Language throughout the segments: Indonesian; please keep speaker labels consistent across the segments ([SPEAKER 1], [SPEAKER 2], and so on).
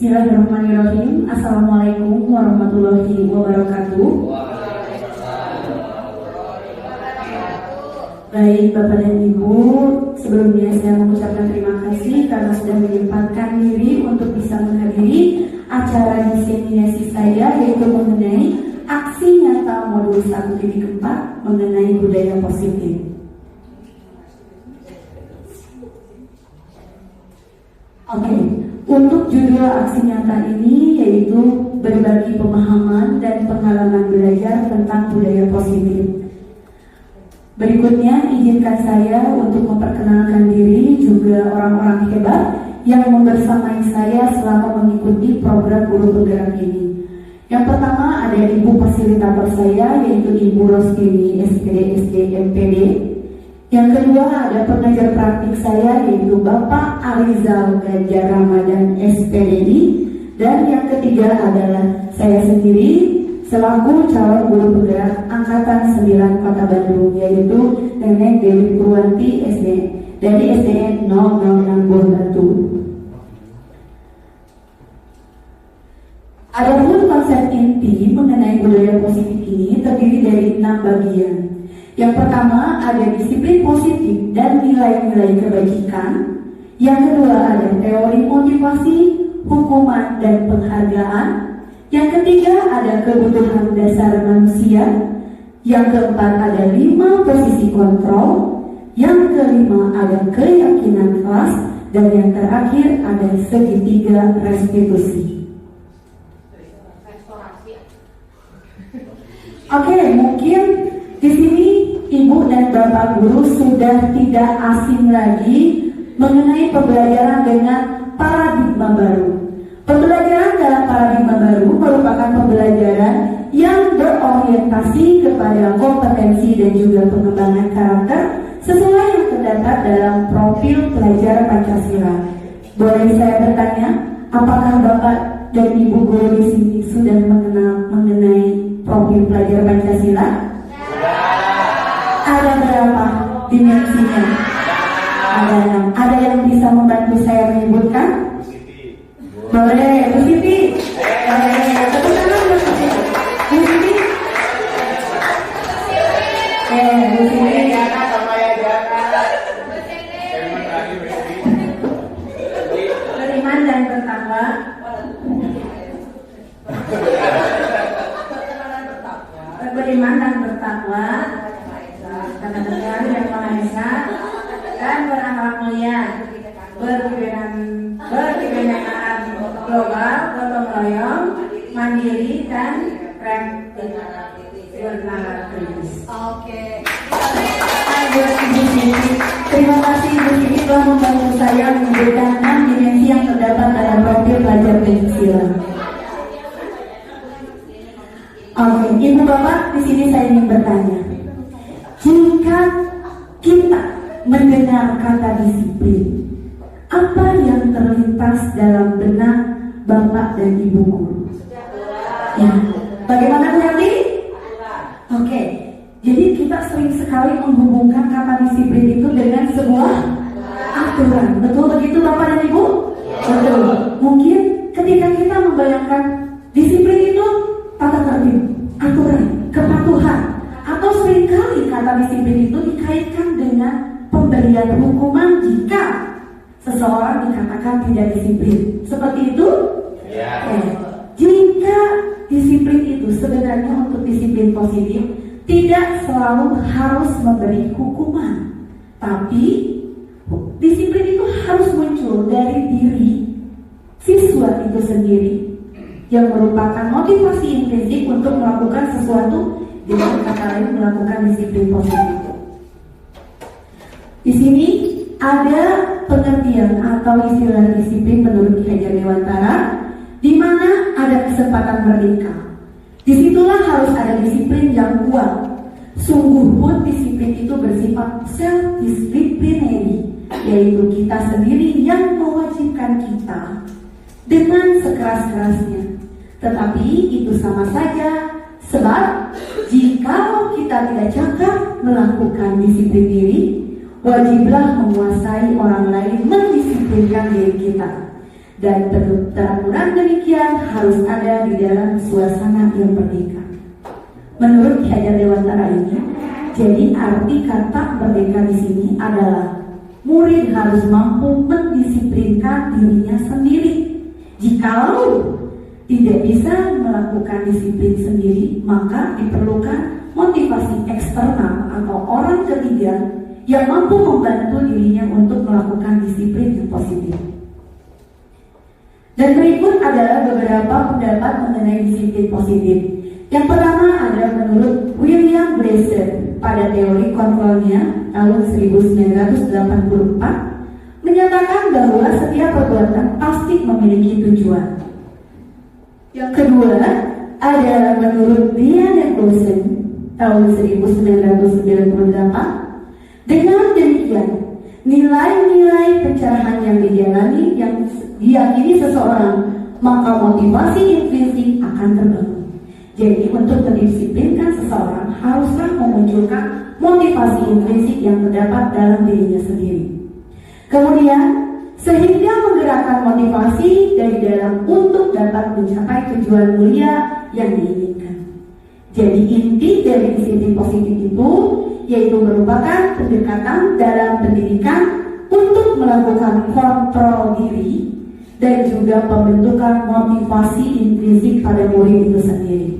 [SPEAKER 1] Bismillahirrahmanirrahim. Assalamualaikum warahmatullahi wabarakatuh. Baik Bapak dan Ibu, sebelumnya saya mengucapkan terima kasih karena sudah menyempatkan diri untuk bisa menghadiri acara diseminasi saya, yaitu mengenai aksi nyata modul 1.4 mengenai budaya positif. Oke, untuk judul aksi nyata ini yaitu berbagi pemahaman dan pengalaman belajar tentang budaya positif. Berikutnya izinkan saya untuk memperkenalkan diri juga orang-orang hebat yang membersamai saya selama mengikuti program guru penggerak ini. Yang pertama ada Ibu fasilitator saya, yaitu Ibu Rostini, SPD, SD, MPD. Yang kedua ada pengajar praktik saya, yaitu Bapak Arizal Ganjar Ramadan, SPDI. Dan yang ketiga adalah saya sendiri selaku calon guru penggerak Angkatan 9 Kota Bandung, yaitu Nenek Dewi Purwanti, SD, dari SDN 006 Batu. Adapun konsep inti mengenai budaya positif ini terdiri dari 6 bagian. Yang pertama ada disiplin positif dan nilai-nilai kebajikan. Yang kedua ada teori motivasi, hukuman dan penghargaan. Yang ketiga ada kebutuhan dasar manusia. Yang keempat ada 5 posisi kontrol. Yang kelima ada keyakinan kelas. Dan yang terakhir ada segitiga restitusi. Oke, mungkin di sini Ibu dan Bapak Guru sudah tidak asing lagi mengenai pembelajaran dengan paradigma baru. Pembelajaran dalam paradigma baru merupakan pembelajaran yang berorientasi kepada kompetensi dan juga pengembangan karakter sesuai yang terdapat dalam profil pelajar Pancasila. Boleh saya bertanya, apakah Bapak dan Ibu Guru di sini sudah mengenal mengenai profil pelajar Pancasila? Ada berapa dimensinya? Ada 6. Ada yang bisa membantu saya menyebutkan? Boleh, Bu Siti. Tepuk tangan Bu Siti. Bu Siti. Bu Siti. Beriman dan bertakwa. Beriman dan bertakwa kepada Tuhan Yang Maha Esa dan berakhlak mulia, berkebinekaan global, gotong royong, mandiri dan kritis. Oke. Terima kasih Ibu Siti telah membantu saya memberikan 6 dimensi yang terdapat dalam profil pelajar Pancasila. Oke, Ibu Bapak, di sini saya ingin bertanya. Jika kita mendengar kata disiplin, apa yang terlintas dalam benak Bapak dan Ibu Guru? Ya, bagaimana berarti? Oke, jadi kita sering sekali menghubungkan kata disiplin itu dengan sebuah aturan. Betul begitu Bapak dan Ibu? Betul. Mungkin ketika kita membayangkan disiplin itu tata tertib, aturan, kepatuhan, atau seringkali kata disiplin itu dikaitkan dengan pemberian hukuman jika seseorang dikatakan tidak disiplin. Seperti itu? Ya. Jika disiplin itu sebenarnya untuk disiplin positif tidak selalu harus memberi hukuman, tapi disiplin itu harus muncul dari diri siswa itu sendiri, yang merupakan motivasi intrinsik untuk melakukan sesuatu, dengan kata lain melakukan disiplin positif. Di sini ada pengertian atau istilah disiplin menurut Ki Hajar Dewantara, di mana ada kesempatan merdeka. Disitulah harus ada disiplin yang kuat. Sungguh pun disiplin itu bersifat self-disciplinary, yaitu kita sendiri yang mewajibkan kita dengan sekeras-kerasnya. Tetapi itu sama saja, sebab jika kita tidak cakap melakukan disiplin diri, wajiblah menguasai orang lain mendisiplinkan diri kita. Dan peraturan demikian harus ada di dalam suasana yang merdeka. Menurut Ki Hajar Dewantara ini, jadi arti kata merdeka di sini adalah murid harus mampu mendisiplinkan dirinya sendiri. Jikalau tidak bisa melakukan disiplin sendiri, maka diperlukan motivasi eksternal atau orang ketiga yang mampu membantu dirinya untuk melakukan disiplin yang positif. Dan berikut adalah beberapa pendapat mengenai disiplin positif. Yang pertama adalah menurut William Glasser pada teori kontrolnya tahun 1984 menyatakan bahwa setiap perbuatan pasti memiliki tujuan. Yang kedua adalah menurut Diana Clausen tahun 1998. Dengan demikian, nilai-nilai pencerahan yang dijalani yang diyakini seseorang, maka motivasi intrinsik akan terbangun. Jadi untuk mendisiplinkan seseorang haruslah memunculkan motivasi intrinsik yang terdapat dalam dirinya sendiri. Kemudian sehingga menggerakkan motivasi dari dalam untuk dapat mencapai tujuan mulia yang diinginkan. Jadi inti dari disiplin positif itu yaitu merupakan pendekatan dalam pendidikan untuk melakukan kontrol diri dan juga pembentukan motivasi intrinsik pada murid itu sendiri.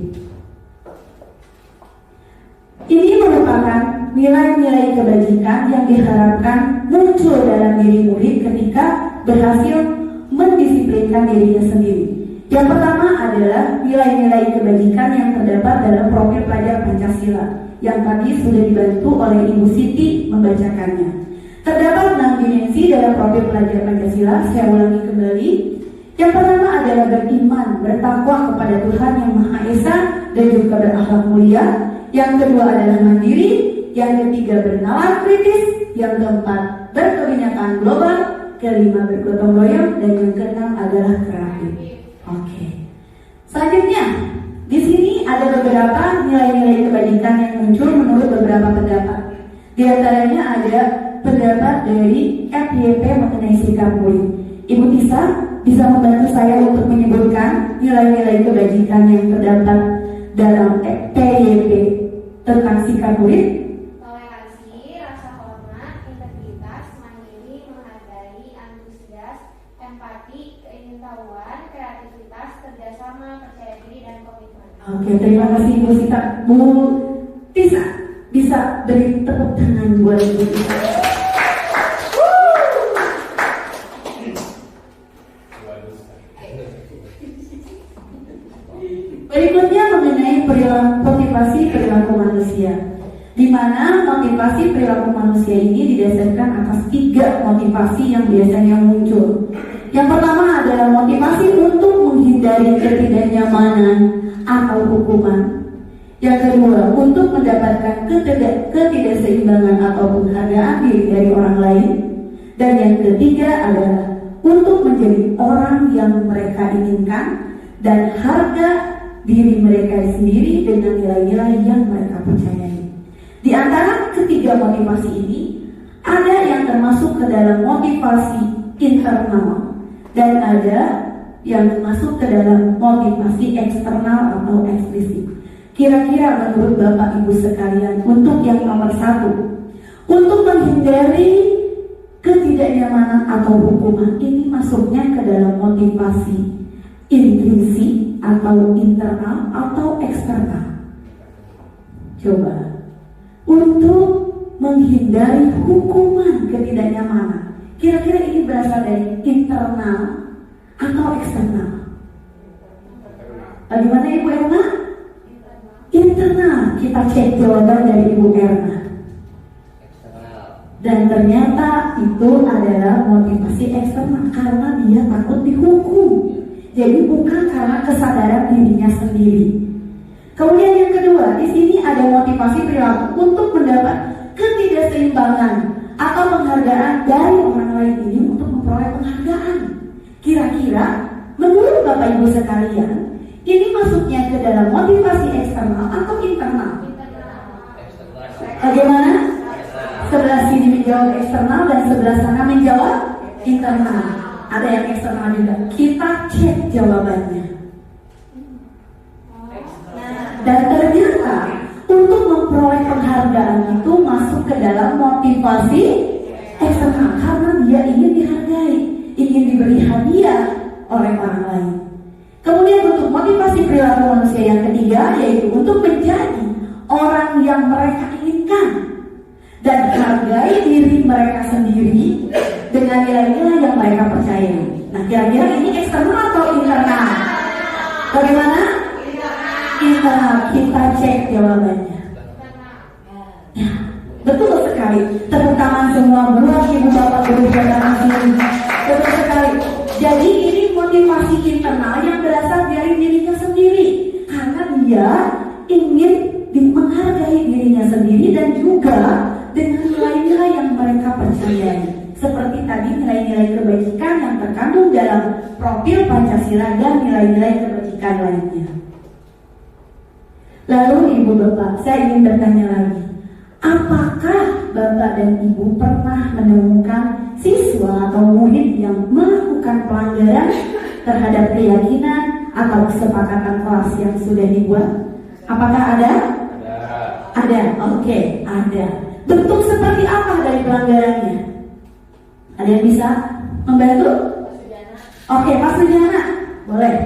[SPEAKER 1] Ini merupakan nilai-nilai kebajikan yang diharapkan muncul dalam diri murid ketika berhasil mendisiplinkan dirinya sendiri. Yang pertama adalah nilai-nilai kebajikan yang terdapat dalam profil pelajar Pancasila yang tadi sudah dibantu oleh Ibu Siti membacakannya. Terdapat 6 dimensi dalam profil pelajar Pancasila. Saya ulangi kembali. Yang pertama adalah beriman, bertakwa kepada Tuhan Yang Maha Esa dan juga berakhlak mulia. Yang kedua adalah mandiri. Yang ketiga bernalar kritis. Yang keempat berkebinekaan global. Kelima bergotong royong. Dan yang keenam adalah kreatif. Oke. Selanjutnya, di sini ada beberapa nilai-nilai kebajikan yang muncul menurut beberapa pendapat. Di antaranya ada pendapat dari FYP mengenai sikap murid. Ibu Tisa bisa membantu saya untuk menyebutkan nilai-nilai kebajikan yang terdapat dalam FYP tentang sikap murid.
[SPEAKER 2] Toleransi, rasa hormat, integritas, mandiri, menghargai, antusias, empati, keingintahuan, kreativitas, kerjasama, percaya diri, dan komitmen.
[SPEAKER 1] Oke, terima kasih Ibu Sita. Bu Tisa bisa beri tepuk tangan buat Ibu Tisa. Berikutnya mengenai motivasi perilaku manusia, di mana motivasi perilaku manusia ini didasarkan atas 3 motivasi yang biasanya muncul. Yang pertama adalah motivasi untuk menghindari ketidaknyamanan atau hukuman. Yang kedua, untuk mendapatkan ketidakseimbangan atau penghargaan diri dari orang lain. Dan yang ketiga adalah untuk menjadi orang yang mereka inginkan dan harga diri mereka sendiri dengan nilai-nilai yang mereka percayai. Di antara ketiga motivasi ini, ada yang termasuk ke dalam motivasi internal dan ada yang masuk ke dalam motivasi eksternal atau eksplisit. Kira-kira menurut Bapak Ibu sekalian, untuk yang nomor 1, untuk menghindari ketidaknyamanan atau hukuman, ini masuknya ke dalam motivasi intrinsik atau internal atau eksternal? Coba. Untuk menghindari hukuman ketidaknyamanan, kira-kira ini berasal dari internal atau eksternal? Bagaimana Ibu Erna? Internal. Kita cek jawaban dari Ibu Erna. Dan ternyata itu adalah motivasi eksternal karena dia takut dihukum. Jadi bukan karena kesadaran dirinya sendiri. Kemudian yang kedua, di sini ada motivasi perilaku untuk mendapat ketidakseimbangan atau penghargaan dari orang lain ini untuk memperoleh penghargaan. Kira-kira menurut Bapak Ibu sekalian, ini masuknya ke dalam motivasi eksternal atau internal? Bagaimana? Sebelah sini menjawab eksternal dan sebelah sana menjawab internal. Ada yang eksternal juga. Kita cek jawabannya. Dan ternyata untuk memperoleh penghargaan itu masuk ke dalam motivasi eksternal karena dia ingin dihargai, ingin diberi hadiah oleh orang lain. Kemudian untuk motivasi perilaku manusia yang ketiga yaitu untuk menjadi orang yang mereka inginkan dan hargai diri mereka sendiri dengan nilai-nilai yang mereka percaya. Nah, kira-kira ini eksternal atau internal? Bagaimana? Internal. Kita cek jawabannya. Ya, betul sekali. Tepuk tangan semua buat ibu bapak guru dan sini. Betul sekali. Jadi ini motivasi internal yang berasal dari dirinya sendiri karena dia ingin menghargai dirinya sendiri dan juga dengan nilai-nilai yang mereka percayai. Seperti tadi nilai-nilai kebajikan yang terkandung dalam profil Pancasila dan nilai-nilai kebajikan lainnya. Lalu ibu bapak, saya ingin bertanya lagi, apakah bapak dan ibu pernah menemukan siswa atau murid yang melakukan pelanggaran terhadap keyakinan atau kesepakatan kelas yang sudah dibuat? Apakah ada? Ada, oke, ada. Bentuk seperti apa dari pelanggarannya? Ada yang bisa membantu? Oke, Pak Sujana, boleh.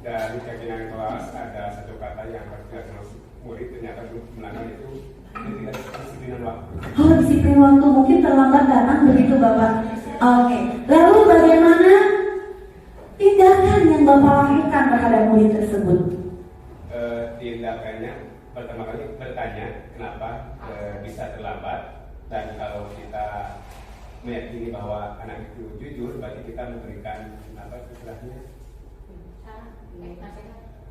[SPEAKER 3] Dari keyakinan kelas ada satu kata yang harus dilakukan murid ternyata belum melanggar itu tidak disiplinan waktu.
[SPEAKER 1] Oh, disiplin waktu mungkin terlambat datang begitu Bapak. Oke. Lalu bagaimana tindakan yang Bapak lakukan terhadap murid tersebut?
[SPEAKER 3] Tindakannya pertama kali bertanya kenapa bisa terlambat, dan kalau kita meyakini bahwa anak itu jujur, berarti kita memberikan apa istilahnya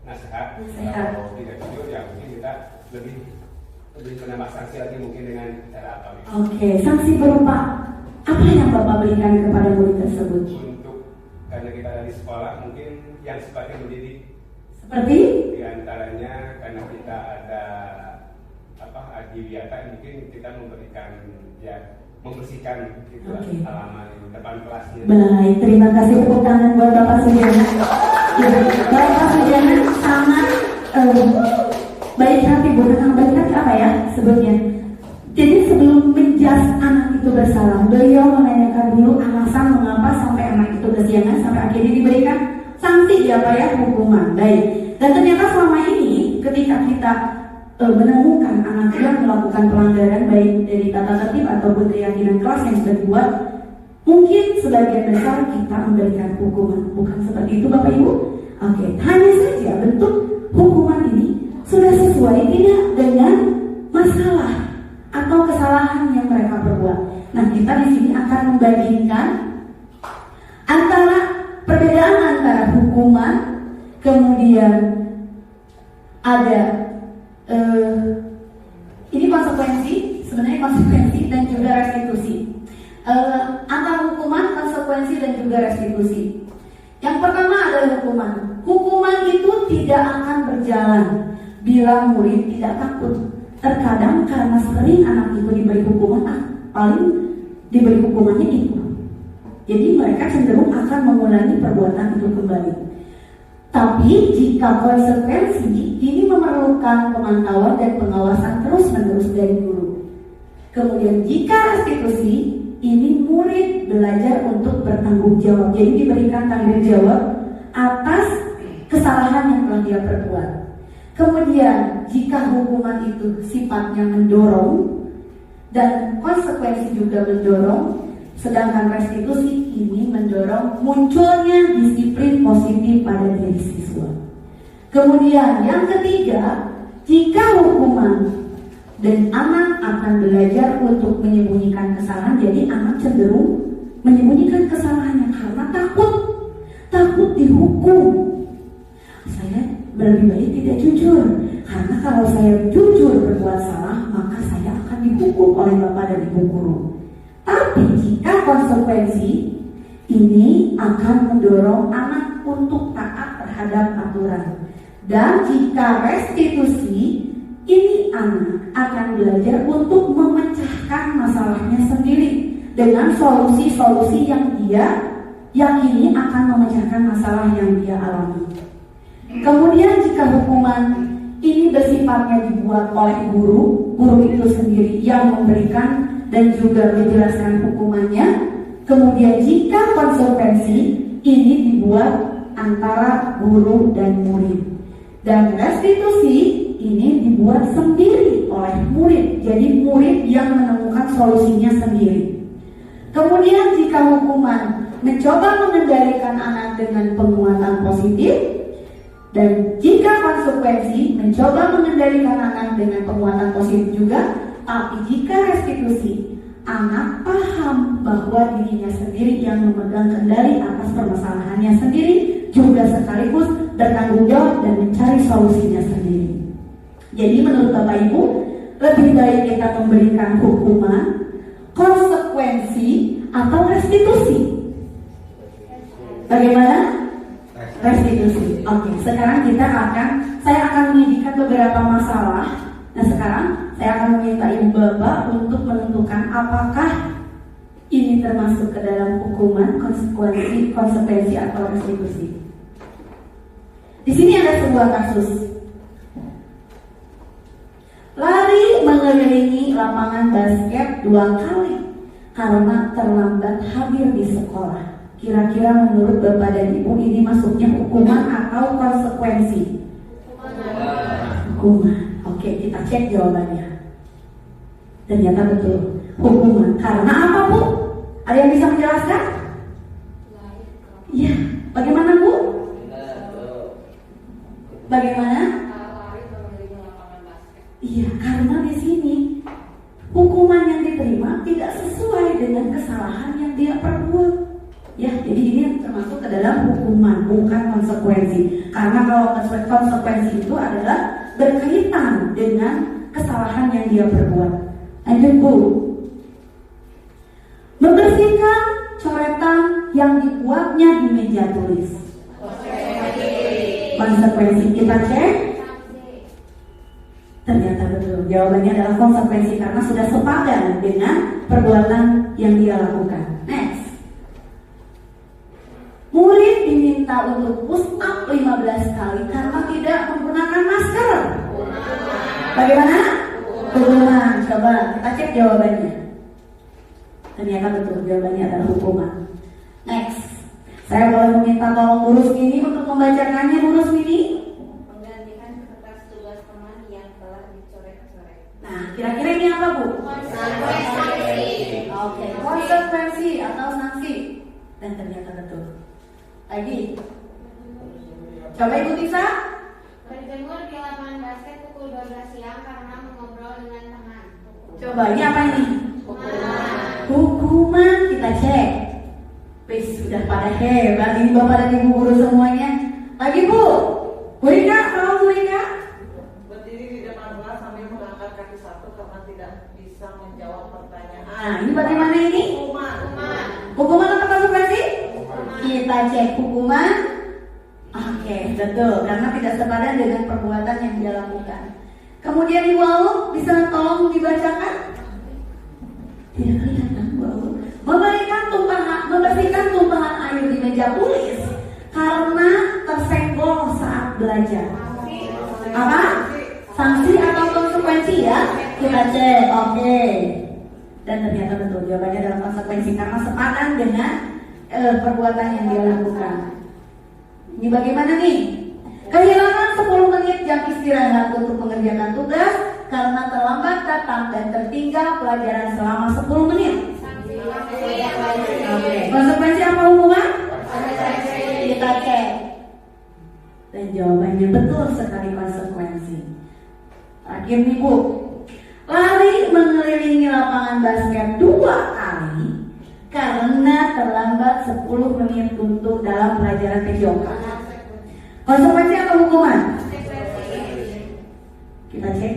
[SPEAKER 3] nasihat. Kalau tidak jujur ya mungkin kita lebih menambah sanksi lagi mungkin dengan cara apa?
[SPEAKER 1] Oke, sanksi berupa apa yang Bapak berikan kepada murid tersebut?
[SPEAKER 3] Untuk karena kita ada di sekolah mungkin yang sifatnya mendidik.
[SPEAKER 1] Seperti?
[SPEAKER 3] Di antaranya karena kita ada adiwiyata, mungkin kita memberikan ya membersihkan itu halaman depan kelasnya.
[SPEAKER 1] Baik, terima kasih, tepuk tangan buat Bapak Sujana. Ya, Bapak Sujana sangat baik hati, bukan baik hati apa ya sebutnya. Jadi sebelum menjas anak itu bersalah, beliau menanyakan dulu alasan mengapa sampai anak itu kesiangan sampai akhirnya diberikan sanksi ya Pak ya, hukuman. Baik. Dan ternyata selama ini ketika kita menemukan anak yang melakukan pelanggaran baik dari tata tertib ataupun keyakinan kelas yang sudah dibuat, mungkin sebagian besar kita memberikan hukuman. Bukan seperti itu Bapak Ibu? Oke, hanya saja bentuk hukuman ini sudah sesuai tidak dengan masalah atau kesalahan yang mereka perbuat. Nah, kita di sini akan membandingkan antara perbedaan antara hukuman, kemudian ada ini konsekuensi, sebenarnya konsekuensi dan juga restitusi. Antara hukuman, konsekuensi dan juga restitusi. Yang pertama adalah hukuman. Hukuman itu tidak akan berjalan bila murid tidak takut. Terkadang karena sering anak itu diberi hukuman, paling diberi hukumannya itu. Jadi mereka cenderung akan mengulangi perbuatan itu kembali. Tapi jika konsekuensi ini memerlukan pemantauan dan pengawasan terus-menerus dari guru. Kemudian jika restitusi, ini murid belajar untuk bertanggung jawab. Jadi diberikan tanggung jawab atas kesalahan yang telah dia perbuat. Kemudian jika hukuman itu sifatnya mendorong dan konsekuensi juga mendorong, sedangkan restitusi ini mendorong munculnya disiplin positif pada diri siswa. Kemudian yang ketiga, jika hukuman dan anak akan belajar untuk menyembunyikan kesalahan, jadi anak cenderung menyembunyikan kesalahannya karena takut dihukum. Saya lebih baik tidak jujur, karena kalau saya jujur berbuat salah, maka saya akan dihukum oleh bapak dan ibu guru. Tapi jika konsekuensi ini akan mendorong anak untuk taat terhadap aturan. Dan jika restitusi, ini anak akan belajar untuk memecahkan masalahnya sendiri. dengan solusi-solusi yang dia yakini akan memecahkan masalah yang dia alami. Kemudian jika hukuman ini bersifatnya dibuat oleh guru itu sendiri yang memberikan dan juga menjelaskan hukumannya. Kemudian jika konsekuensi ini dibuat antara guru dan murid. Dan restitusi ini dibuat sendiri oleh murid. Jadi murid yang menemukan solusinya sendiri. Kemudian jika hukuman mencoba mengendalikan anak dengan penguatan positif, dan jika konsekuensi mencoba mengendalikan anak dengan penguatan positif juga, tapi jika restitusi, anak paham bahwa dirinya sendiri yang memegang kendali atas permasalahannya sendiri, juga sekaligus bertanggung jawab dan mencari solusinya sendiri. Jadi menurut Bapak Ibu, lebih baik kita memberikan hukuman, konsekuensi, atau restitusi. Bagaimana? Restitusi. Oke, sekarang saya akan menyajikan beberapa masalah. Nah sekarang saya akan meminta Ibu Bapak untuk menentukan apakah ini termasuk ke dalam hukuman, konsekuensi atau restitusi. Di sini ada sebuah kasus. Lari mengelilingi lapangan basket 2 kali karena terlambat hadir di sekolah. Kira-kira menurut Bapak dan Ibu ini masuknya hukuman atau konsekuensi? Hukuman. Oke, kita cek jawabannya. Ternyata betul, hukuman. Karena apa, Bu? Ada yang bisa menjelaskan? Iya. Bagaimana, Bu? Bagaimana? Iya, karena di sini hukuman yang diterima tidak sesuai dengan kesalahan yang dia perbuat. Ya, jadi ini termasuk ke dalam hukuman, bukan konsekuensi. Karena kalau konsekuensi itu adalah berkaitan dengan kesalahan yang dia perbuat. Lanjut, Bu. Membersihkan coretan yang dibuatnya di meja tulis. Konsekuensi kita cek. Ternyata betul. Jawabannya adalah konsekuensi karena sudah sepadan dengan perbuatan yang dia lakukan. Next. Murid diminta untuk push up 15 kali karena tidak menggunakan masker. Bagaimana? Hukuman. Coba kita cek jawabannya. Ternyata betul, jawabannya adalah hukuman. Next. Saya boleh meminta tolong Bu Rusmini untuk membacakannya, Bu Rusmini.
[SPEAKER 2] Menggantikan kertas tugas teman yang telah dicoret-coret.
[SPEAKER 1] Nah, kira-kira ini apa, Bu?
[SPEAKER 2] Konsekuensi.
[SPEAKER 1] Oke, konsekuensi atau sanksi. Dan ternyata betul. Lagi. Coba Ibu Tisa.
[SPEAKER 2] Berjemur di lapangan basket pukul 12 siang karena mengobrol dengan teman.
[SPEAKER 1] Coba ini apa ini?
[SPEAKER 2] Hukuman.
[SPEAKER 1] Hukuman, kita cek. Wih, sudah pada hebat ini Bapak dan Ibu guru semuanya. Lagi, Bu. Bu Rika, tolong Bu Rika.
[SPEAKER 4] Berdiri di depan kelas sambil mengangkat kaki satu karena tidak bisa menjawab pertanyaan.
[SPEAKER 1] Nah, ini bagaimana ini?
[SPEAKER 4] Hukuman.
[SPEAKER 1] Hukuman atau konsekuensi? Kita cek hukuman. Oke, betul. Karena tidak sepadan dengan perbuatan yang dia lakukan. Kemudian Ibu Alu, bisa tolong dibacakan? Tidak kelihatan, Bu Alu. Membersihkan tumpahan air di meja tulis karena tersenggol saat belajar. Apa? Sanksi atau konsekuensi ya? Kita cek. Oke. Dan ternyata betul jawabannya adalah konsekuensi karena sepadan dengan perbuatan yang dia lakukan. Ini bagaimana nih? Kehilangan 10 menit jam istirahat untuk mengerjakan tugas karena terlambat datang dan tertinggal pelajaran selama 10 menit. Oke. Konsekuensi apa hukuman? Kita cek. Dan jawabannya betul sekali konsekuensi. Terakhir nih Bu. Lari mengelilingi lapangan basket 2 kali karena terlambat 10 menit untuk dalam pelajaran TJK. Konsekuensi atau hukuman? Kita cek.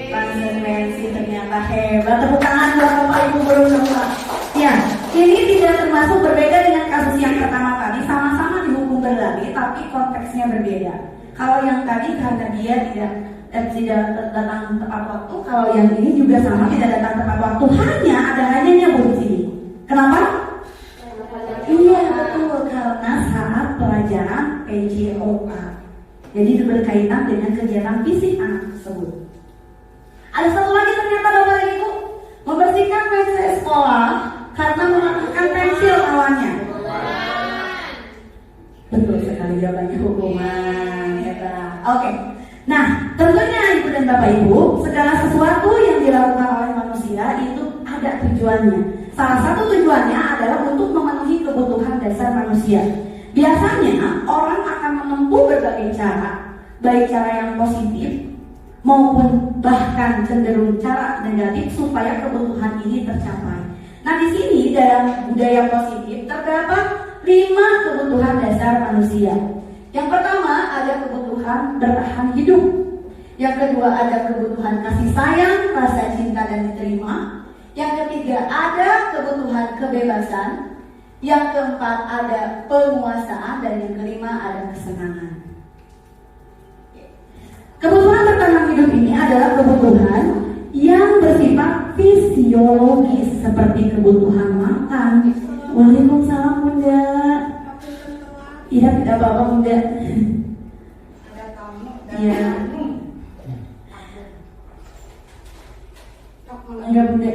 [SPEAKER 1] Konsekuensi, ternyata hebat. Tepuk tangan buat Bapak Ibu guru semua. Ya, ini tidak termasuk berbeda dengan kasus yang pertama tadi. Sama-sama dihukum berlari, tapi konteksnya berbeda. Kalau yang tadi karena dia tidak tidak datang tepat waktu. Kalau yang ini juga sama, tidak datang tepat waktu. Hanya ada hanyanya Bu di sini. Kenapa? Iya betul, karena saat pelajaran PJOK. Jadi itu berkaitan dengan kegiatan fisik anak tersebut. Ada satu lagi ternyata Bapak dan Ibu, membersihkan WC sekolah karena melakukan pensil awalnya. Betul sekali jawabannya, hukuman. Oke. Nah, tentunya Ibu dan Bapak Ibu, segala sesuatu yang dilakukan oleh manusia itu ada tujuannya. Salah satu tujuannya adalah untuk memenuhi kebutuhan dasar manusia. Biasanya orang akan menempuh berbagai cara, baik cara yang positif maupun bahkan cenderung cara negatif supaya kebutuhan ini tercapai. Nah, di sini dalam budaya positif terdapat 5 kebutuhan dasar manusia. Yang pertama ada kebutuhan bertahan hidup. Yang kedua ada kebutuhan kasih sayang, rasa cinta dan diterima. Yang ketiga ada kebutuhan kebebasan. Yang keempat ada penguasaan dan yang kelima ada kesenangan. Kebutuhan bertahan hidup ini adalah kebutuhan yang bersifat fisiologis seperti kebutuhan makan. Waalaikumsalam Bunda. Iya tidak apa-apa Bunda.
[SPEAKER 4] Ada tamu.
[SPEAKER 1] Iya. Enggak Bunda.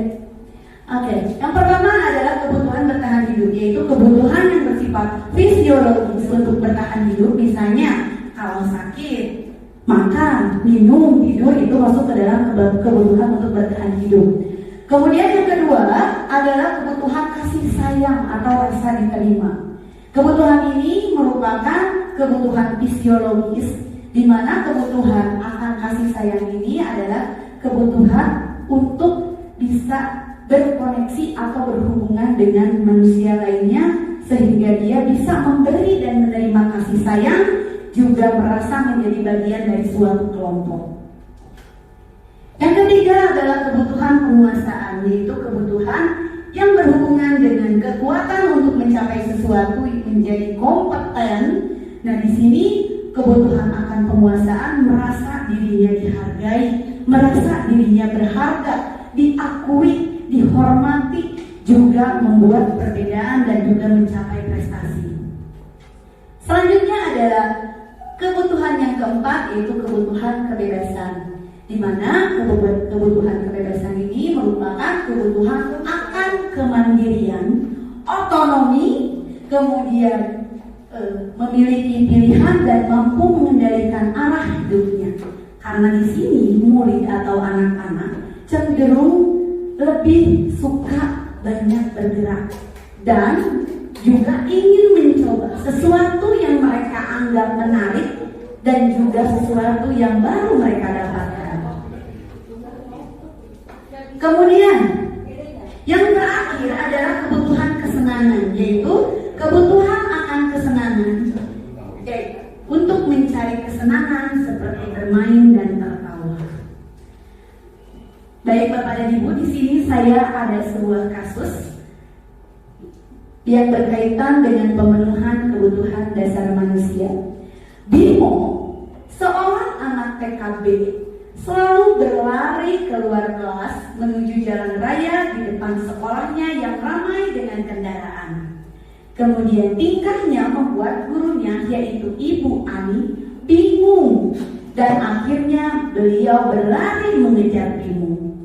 [SPEAKER 1] Oke, yang pertama adalah kebutuhan bertahan hidup, yaitu kebutuhan yang bersifat fisiologis untuk bertahan hidup. Misalnya kalau sakit, makan, minum, tidur itu masuk ke dalam kebutuhan untuk bertahan hidup. Kemudian yang kedua adalah kebutuhan kasih sayang atau rasa diterima. Kebutuhan ini merupakan kebutuhan fisiologis, di mana kebutuhan akan kasih sayang ini adalah kebutuhan untuk bisa berkoneksi atau berhubungan dengan manusia lainnya, sehingga dia bisa memberi dan menerima kasih sayang, juga merasa menjadi bagian dari suatu kelompok. Yang ketiga adalah kebutuhan penguasaan, yaitu kebutuhan yang berhubungan dengan kekuatan untuk mencapai sesuatu menjadi kompeten. Nah, di sini kebutuhan akan penguasaan, merasa dirinya dihargai, merasa dirinya berharga, diakui, dihormati, juga membuat perbedaan dan juga mencapai prestasi. Selanjutnya adalah kebutuhan yang keempat, yaitu kebutuhan kebebasan, di mana kebutuhan kebebasan ini merupakan kebutuhan akan kemandirian, otonomi, kemudian memiliki pilihan dan mampu mengendalikan arah hidupnya. Karena di sini murid atau anak-anak cenderung lebih suka banyak bergerak dan juga ingin mencoba sesuatu yang mereka anggap menarik dan juga sesuatu yang baru mereka dapatkan. Kemudian yang terakhir adalah kebutuhan kesenangan, yaitu kebutuhan akan kesenangan, untuk mencari kesenangan seperti bermain dan tertawa. Baik Bapak dan Ibu, di sini saya ada sebuah kasus yang berkaitan dengan pemenuhan kebutuhan dasar manusia. Bimo, seorang anak TKB, selalu berlari keluar kelas menuju jalan raya di depan sekolahnya yang ramai dengan kendaraan. Kemudian tingkahnya membuat gurunya, yaitu Ibu Ani, bingung dan akhirnya beliau berlari mengejar Bimo.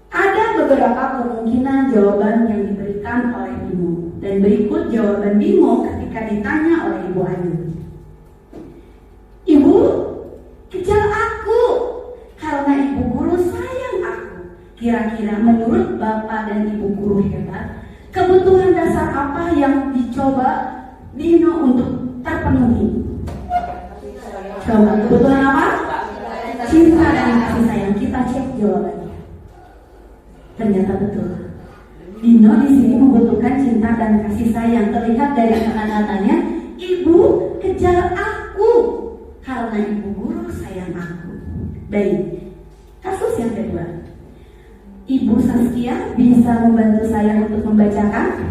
[SPEAKER 1] Ada beberapa kemungkinan jawaban yang diberikan oleh Bimo, dan berikut jawaban Bimo ketika ditanya oleh Ibu Ani. Ibu, kejar aku karena ibu guru sayang aku. Kira-kira menurut Bapak dan Ibu guru hebat, kebutuhan dasar apa yang dicoba Bimo untuk terpenuhi? Coba, kebutuhan apa? Cinta dan kasih sayang. Kita cek jawabannya. Ternyata betul. Bino di sini membutuhkan cinta dan kasih sayang. Terlihat dari kata-katanya, ibu kejar aku karena ibu guru sayang aku. Baik, kasus yang kedua. Ibu Saskia bisa membantu saya untuk membacakan?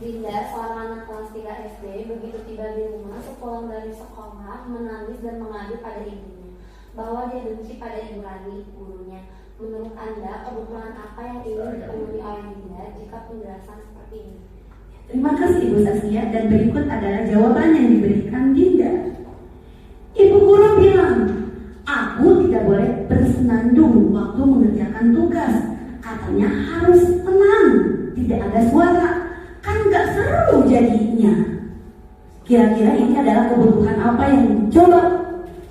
[SPEAKER 2] Dinda, seorang anak kelas 3 SD, begitu tiba di rumah, sepulang dari sekolah, menangis dan mengadu pada ibunya. bahwa dia benci pada Ibrani, gurunya. Menurut Anda, kebutuhan apa yang ingin dipenuhi oleh Dinda jika penjelasan seperti ini?
[SPEAKER 1] Terima kasih Ibu Saskia, dan berikut adalah jawaban yang diberikan Dinda. Ibu guru bilang, aku tidak boleh bersenandung waktu mengerjakan tugas. Katanya harus tenang, tidak ada suara. Kan gak seru jadinya. Kira-kira ini adalah kebutuhan apa yang coba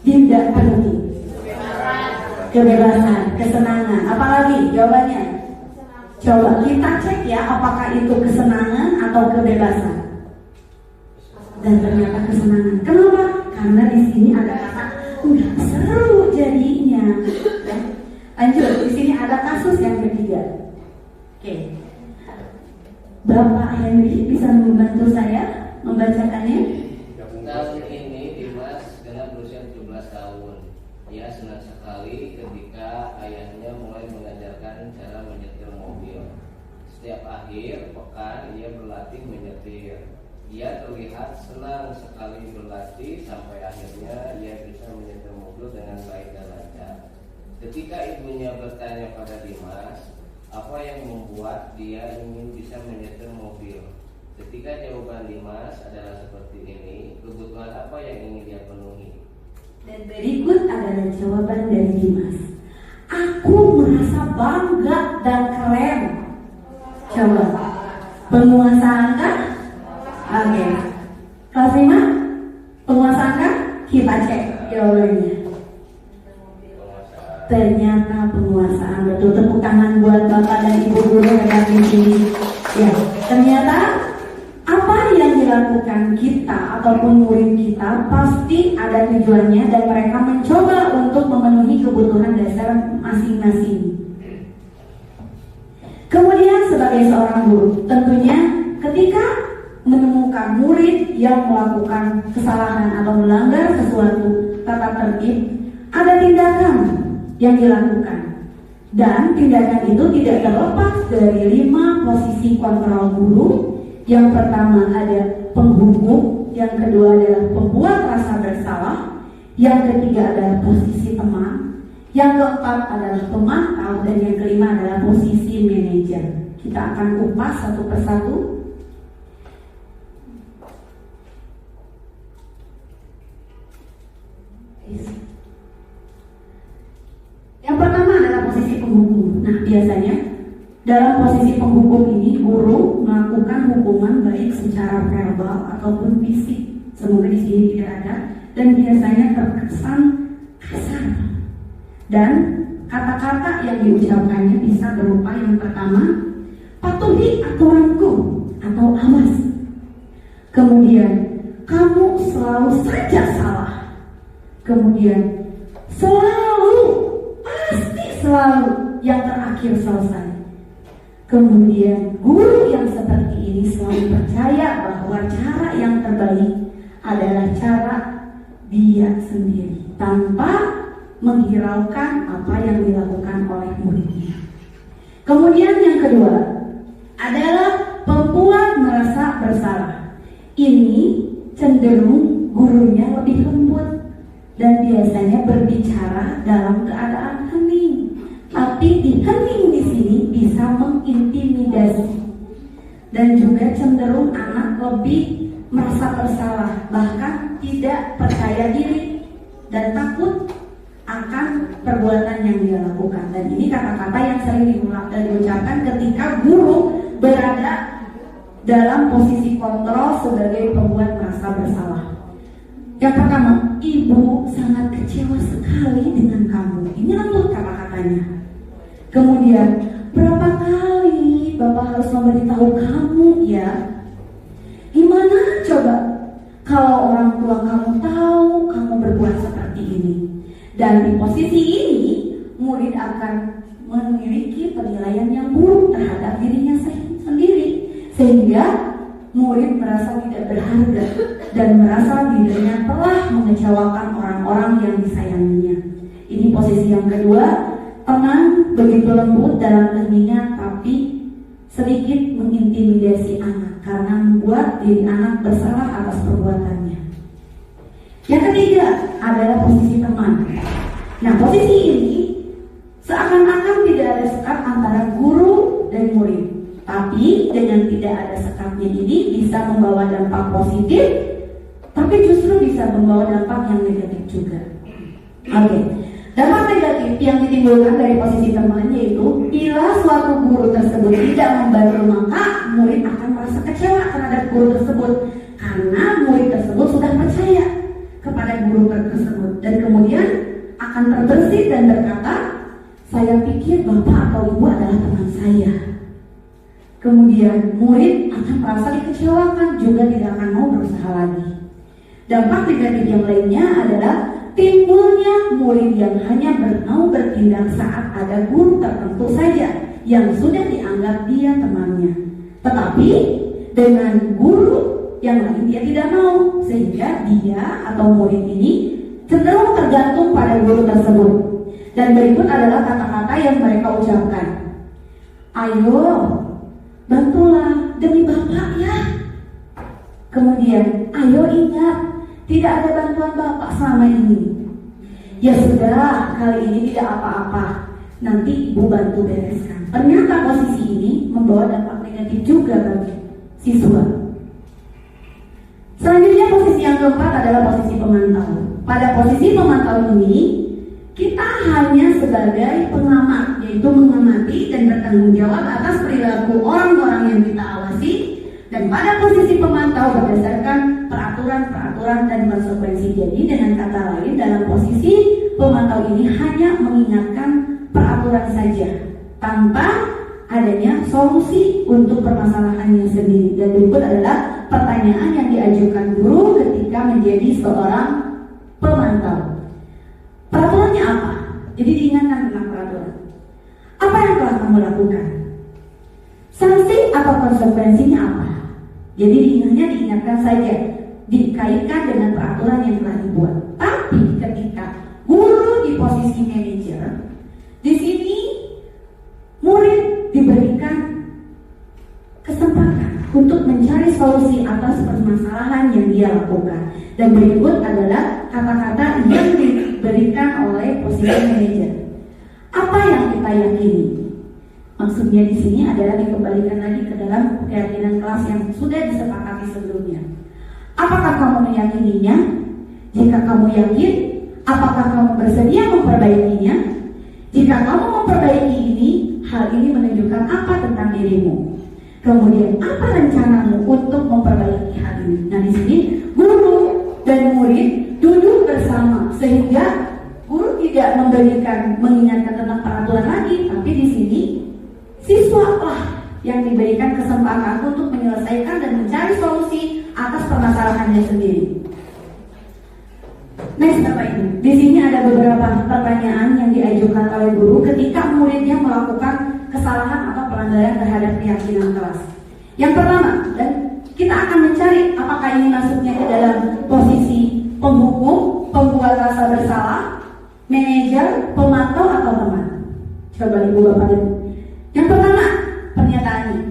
[SPEAKER 1] Dinda penuhi? Kebebasan, kesenangan. Apalagi jawabannya? Coba kita cek ya, apakah itu kesenangan atau kebebasan. Dan ternyata kesenangan. Kenapa? Karena di sini ada kata nggak seru jadinya. Lanjut, di sini ada kasus yang ketiga. Oke, Bapak Henry bisa membantu saya membacakannya?
[SPEAKER 5] Tahun ini Dimas genap berusia 17 tahun. Ia senang sekali ketika ayahnya mulai mengajarkan cara menyetir mobil. Setiap akhir pekan ia berlatih menyetir. Ia terlihat senang sekali berlatih sampai akhirnya ia bisa menyetir mobil dengan baik dan lancar. Ketika ibunya bertanya pada Dimas, apa yang membuat dia ingin bisa menyetir mobil? Ketika jawaban Dimas adalah seperti ini, kebutuhan apa yang ingin dia penuhi?
[SPEAKER 1] Dan berikut adalah jawaban dari Dimas. Aku merasa bangga dan keren. Coba, penguasaan kan? Oke. Kelas 5? Penguasaan kan? Kita cek jawabannya. Ternyata penguasaan. Betul, tepuk tangan buat Bapak dan Ibu guru yang ada di sini. Ya, ternyata apa yang dilakukan kita ataupun murid kita pasti ada tujuannya dan mereka mencoba untuk memenuhi kebutuhan dasar masing-masing. Kemudian sebagai seorang guru, tentunya ketika menemukan murid yang melakukan kesalahan atau melanggar sesuatu tata tertib, ada tindakan yang dilakukan. Dan tindakan itu tidak terlepas dari 5 posisi kontrol guru. Yang pertama ada penghukum, yang kedua adalah pembuat rasa bersalah, yang ketiga adalah posisi teman, yang keempat adalah pemantau, dan yang kelima adalah posisi manajer. Kita akan kupas satu persatu. Yang pertama adalah posisi penghukum. Nah, biasanya dalam posisi penghukum ini guru melakukan hukuman baik secara verbal ataupun fisik. Semoga di sini tidak ada, dan biasanya terkesan kasar. Dan kata-kata yang diucapkannya bisa berupa yang pertama, patuhi aturanku atau awas. Kemudian, kamu selalu saja salah. Kemudian, selalu, pasti selalu, yang terakhir selesai. Kemudian guru yang seperti ini selalu percaya bahwa cara yang terbaik adalah cara dia sendiri tanpa menghiraukan apa yang dilakukan oleh muridnya. Kemudian yang kedua adalah pembuat merasa bersalah. Ini cenderung gurunya lebih lembut dan biasanya berbicara dalam keadaan hening. Tapi di hening di sini bisa mengintimidasi dan juga cenderung anak lebih merasa bersalah, bahkan tidak percaya diri dan takut akan perbuatan yang dia lakukan. Dan ini kata-kata yang sering diucapkan ketika guru berada dalam posisi kontrol sebagai pembuat merasa bersalah. Yang pertama, ibu sangat kecewa sekali dengan kamu. Ini lembut kata-katanya. Kemudian, berapa kali Bapak harus memberitahu kamu ya? Gimana coba kalau orang tua kamu tahu kamu berbuat seperti ini? Dan di posisi ini, murid akan memiliki penilaian yang buruk terhadap dirinya sendiri, sehingga murid merasa tidak berharga dan merasa dirinya telah mengecewakan orang-orang yang disayanginya. Ini posisi yang kedua. Tenang, begitu lembut dalam keheningan, tapi sedikit mengintimidasi anak karena membuat diri anak bersalah atas perbuatannya. Yang ketiga adalah posisi teman. Nah, posisi ini seakan-akan tidak ada sekat antara guru dan murid. Tapi dengan tidak ada sekatnya ini bisa membawa dampak positif, tapi justru bisa membawa dampak yang negatif juga. Oke. Dampak negatif yang ditimbulkan dari posisi teman yaitu bila suatu guru tersebut tidak membantu, maka murid akan merasa kecewa terhadap guru tersebut karena murid tersebut sudah percaya kepada guru tersebut dan kemudian akan terbersih dan berkata, saya pikir bapak atau ibu adalah teman saya. Kemudian murid akan merasa dikecewakan, juga tidak akan mau berusaha lagi. Dampak negatif yang lainnya adalah timbulnya murid yang hanya mau bertindak saat ada guru tertentu saja yang sudah dianggap dia temannya. Tetapi dengan guru yang lain dia tidak mau, sehingga dia atau murid ini cenderung tergantung pada guru tersebut. Dan berikut adalah kata-kata yang mereka ucapkan. Ayo, bantulah demi bapak ya. Kemudian, ayo ingat, tidak ada bantuan bapak selama ini. Ya sudah, kali ini tidak apa-apa, nanti ibu bantu bereskan. Ternyata posisi ini membawa dampak negatif juga bagi siswa. Selanjutnya posisi yang keempat adalah posisi pemantau. Pada posisi pemantau ini, kita hanya sebagai pengamat, yaitu mengamati dan bertanggung jawab atas perilaku orang-orang yang kita awasi. Dan pada posisi pemantau berdasarkan peraturan-peraturan dan konsekuensi. Jadi dengan kata lain, dalam posisi pemantau ini hanya mengingatkan peraturan saja, tanpa adanya solusi untuk permasalahannya sendiri. Dan berikut adalah pertanyaan yang diajukan guru ketika menjadi seorang pemantau. Peraturannya apa? Jadi diingatkan tentang peraturan. Apa yang telah kamu lakukan? Sanksi atau konsekuensinya apa? Jadi diingatkan saja, dikaitkan dengan peraturan yang telah dibuat. Tapi ketika guru di posisi manajer, di sini murid diberikan kesempatan untuk mencari solusi atas permasalahan yang dia lakukan. Dan berikut adalah kata-kata yang diberikan oleh posisi manajer. Apa yang kita yakini? Maksudnya di sini adalah dikembalikan lagi ke dalam keyakinan kelas yang sudah disepakati sebelumnya. Apakah kamu meyakininya? Jika kamu yakin, apakah kamu bersedia memperbaikinya? Jika kamu memperbaiki ini, hal ini menunjukkan apa tentang dirimu? Kemudian apa rencanamu untuk memperbaiki hal ini? Nah di sini guru dan murid duduk bersama sehingga guru tidak mengingatkan tentang peraturan lagi, tapi di sini siswa lah yang diberikan kesempatan untuk menyelesaikan dan mencari solusi atas permasalahannya sendiri. Next, Bapak Ibu, di sini ada beberapa pertanyaan yang diajukan oleh guru ketika muridnya melakukan kesalahan atau pelanggaran terhadap keyakinan kelas. Yang pertama, dan kita akan mencari apakah ini masuknya ke dalam posisi penghukum, pembuat rasa bersalah, manajer, pemantau atau teman. Coba Ibu Bapak Ibu. Yang pertama, pernyataannya,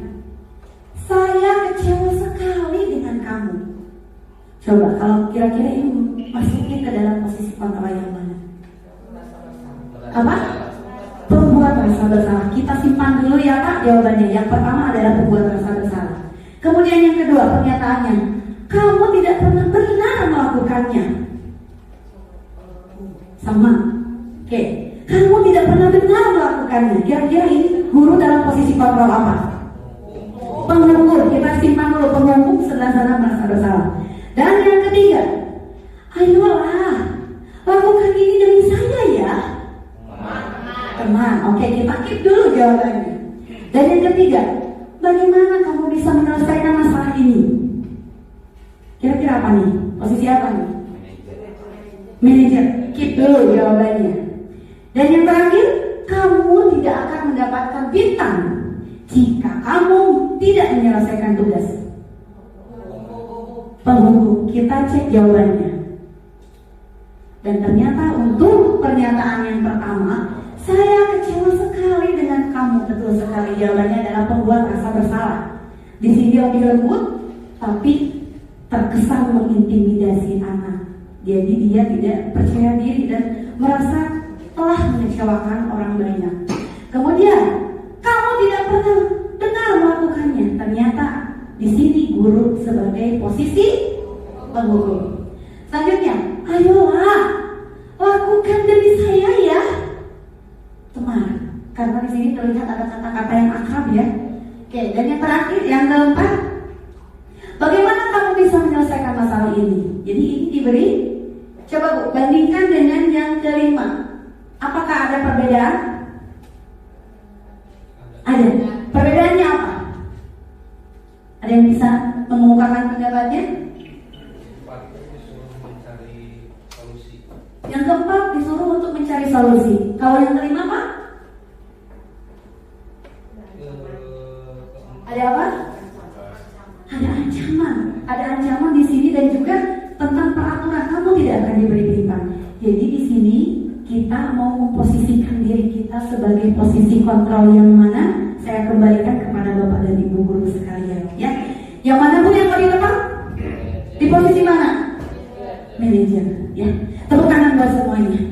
[SPEAKER 1] saya kecewa sekali dengan kamu. Coba kalau kira-kira ini masuknya ke dalam posisi kontrol yang mana? Apa? Pembuat rasa bersalah. Kita simpan dulu ya Pak jawabannya. Yang pertama adalah pembuat rasa bersalah. Kemudian yang kedua, pernyataannya, kamu tidak pernah benar melakukannya. Sama. Oke. Kamu tidak pernah benar melakukannya. Kira-kira ini guru dalam posisi kontrol apa? Pengukur. Kita simpan dulu pengukur sebelah merasa bersalah. Dan yang ketiga, ayolah lakukan ini demi saya ya. Teman. Oke, kita keep dulu jawabannya. Dan yang ketiga, bagaimana kamu bisa menyelesaikan masalah ini? Kira-kira apa nih? Posisi apa nih? Manajer. Keep dulu jawabannya. Dan yang terakhir, kamu tidak akan mendapatkan bintang jika kamu tidak menyelesaikan tugas. Penghukum, kita cek jawabannya. Dan ternyata untuk pernyataan yang pertama, saya kecewa sekali dengan kamu. Betul sekali, jawabannya adalah pembuat rasa bersalah. Di sini lebih lembut, tapi terkesan mengintimidasi anak. Jadi dia tidak percaya diri dan merasa telah mengecewakan orang banyak. Kemudian, kamu tidak pernah benar melakukannya. Ternyata di sini guru sebagai posisi penghukum. Selanjutnya, ayolah lakukan demi saya ya, teman. Karena di sini terlihat ada kata-kata yang akrab ya. Oke, dan yang terakhir, yang keempat, bagaimana kamu bisa menyelesaikan masalah ini? Jadi ini diberi, coba Bu, bandingkan dengan yang kelima. Apakah ada perbedaan? Ada. Perbedaannya apa? Ada yang bisa mengemukakan pendapatnya? Yang keempat disuruh untuk mencari solusi. Kalau yang kelima Pak? Ada apa? Ada ancaman. Ada ancaman di sini dan juga tentang peraturan kamu tidak akan diberi lipat. Jadi di sini kita mau memposisikan diri kita sebagai posisi kontrol yang mana? Saya kembalikan kepada Bapak dan Ibu guru sekalian ya. Yang mana Bu yang paling tepat? Di posisi mana? Manajer ya. Tepuk tangan buat semuanya.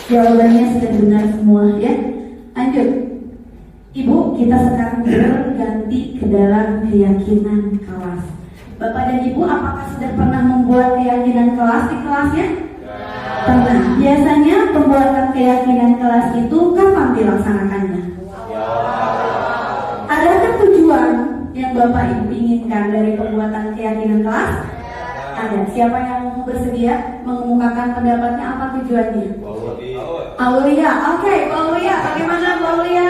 [SPEAKER 1] Jawabannya sudah benar semua ya. Lanjut. Ibu, kita sekarang berganti ke dalam keyakinan kelas. Bapak dan Ibu, apakah sudah pernah membuat keyakinan kelas di kelasnya? Pernah. Biasanya pembuatan keyakinan kelas itu kapan dilaksanakannya? Adakah tujuan yang Bapak Ibu inginkan dari pembuatan keyakinan kelas? Ada. Siapa yang bersedia mengemukakan pendapatnya? Apa tujuannya? Aulia. Oke, Bu Aulia. Bagaimana Bu Aulia?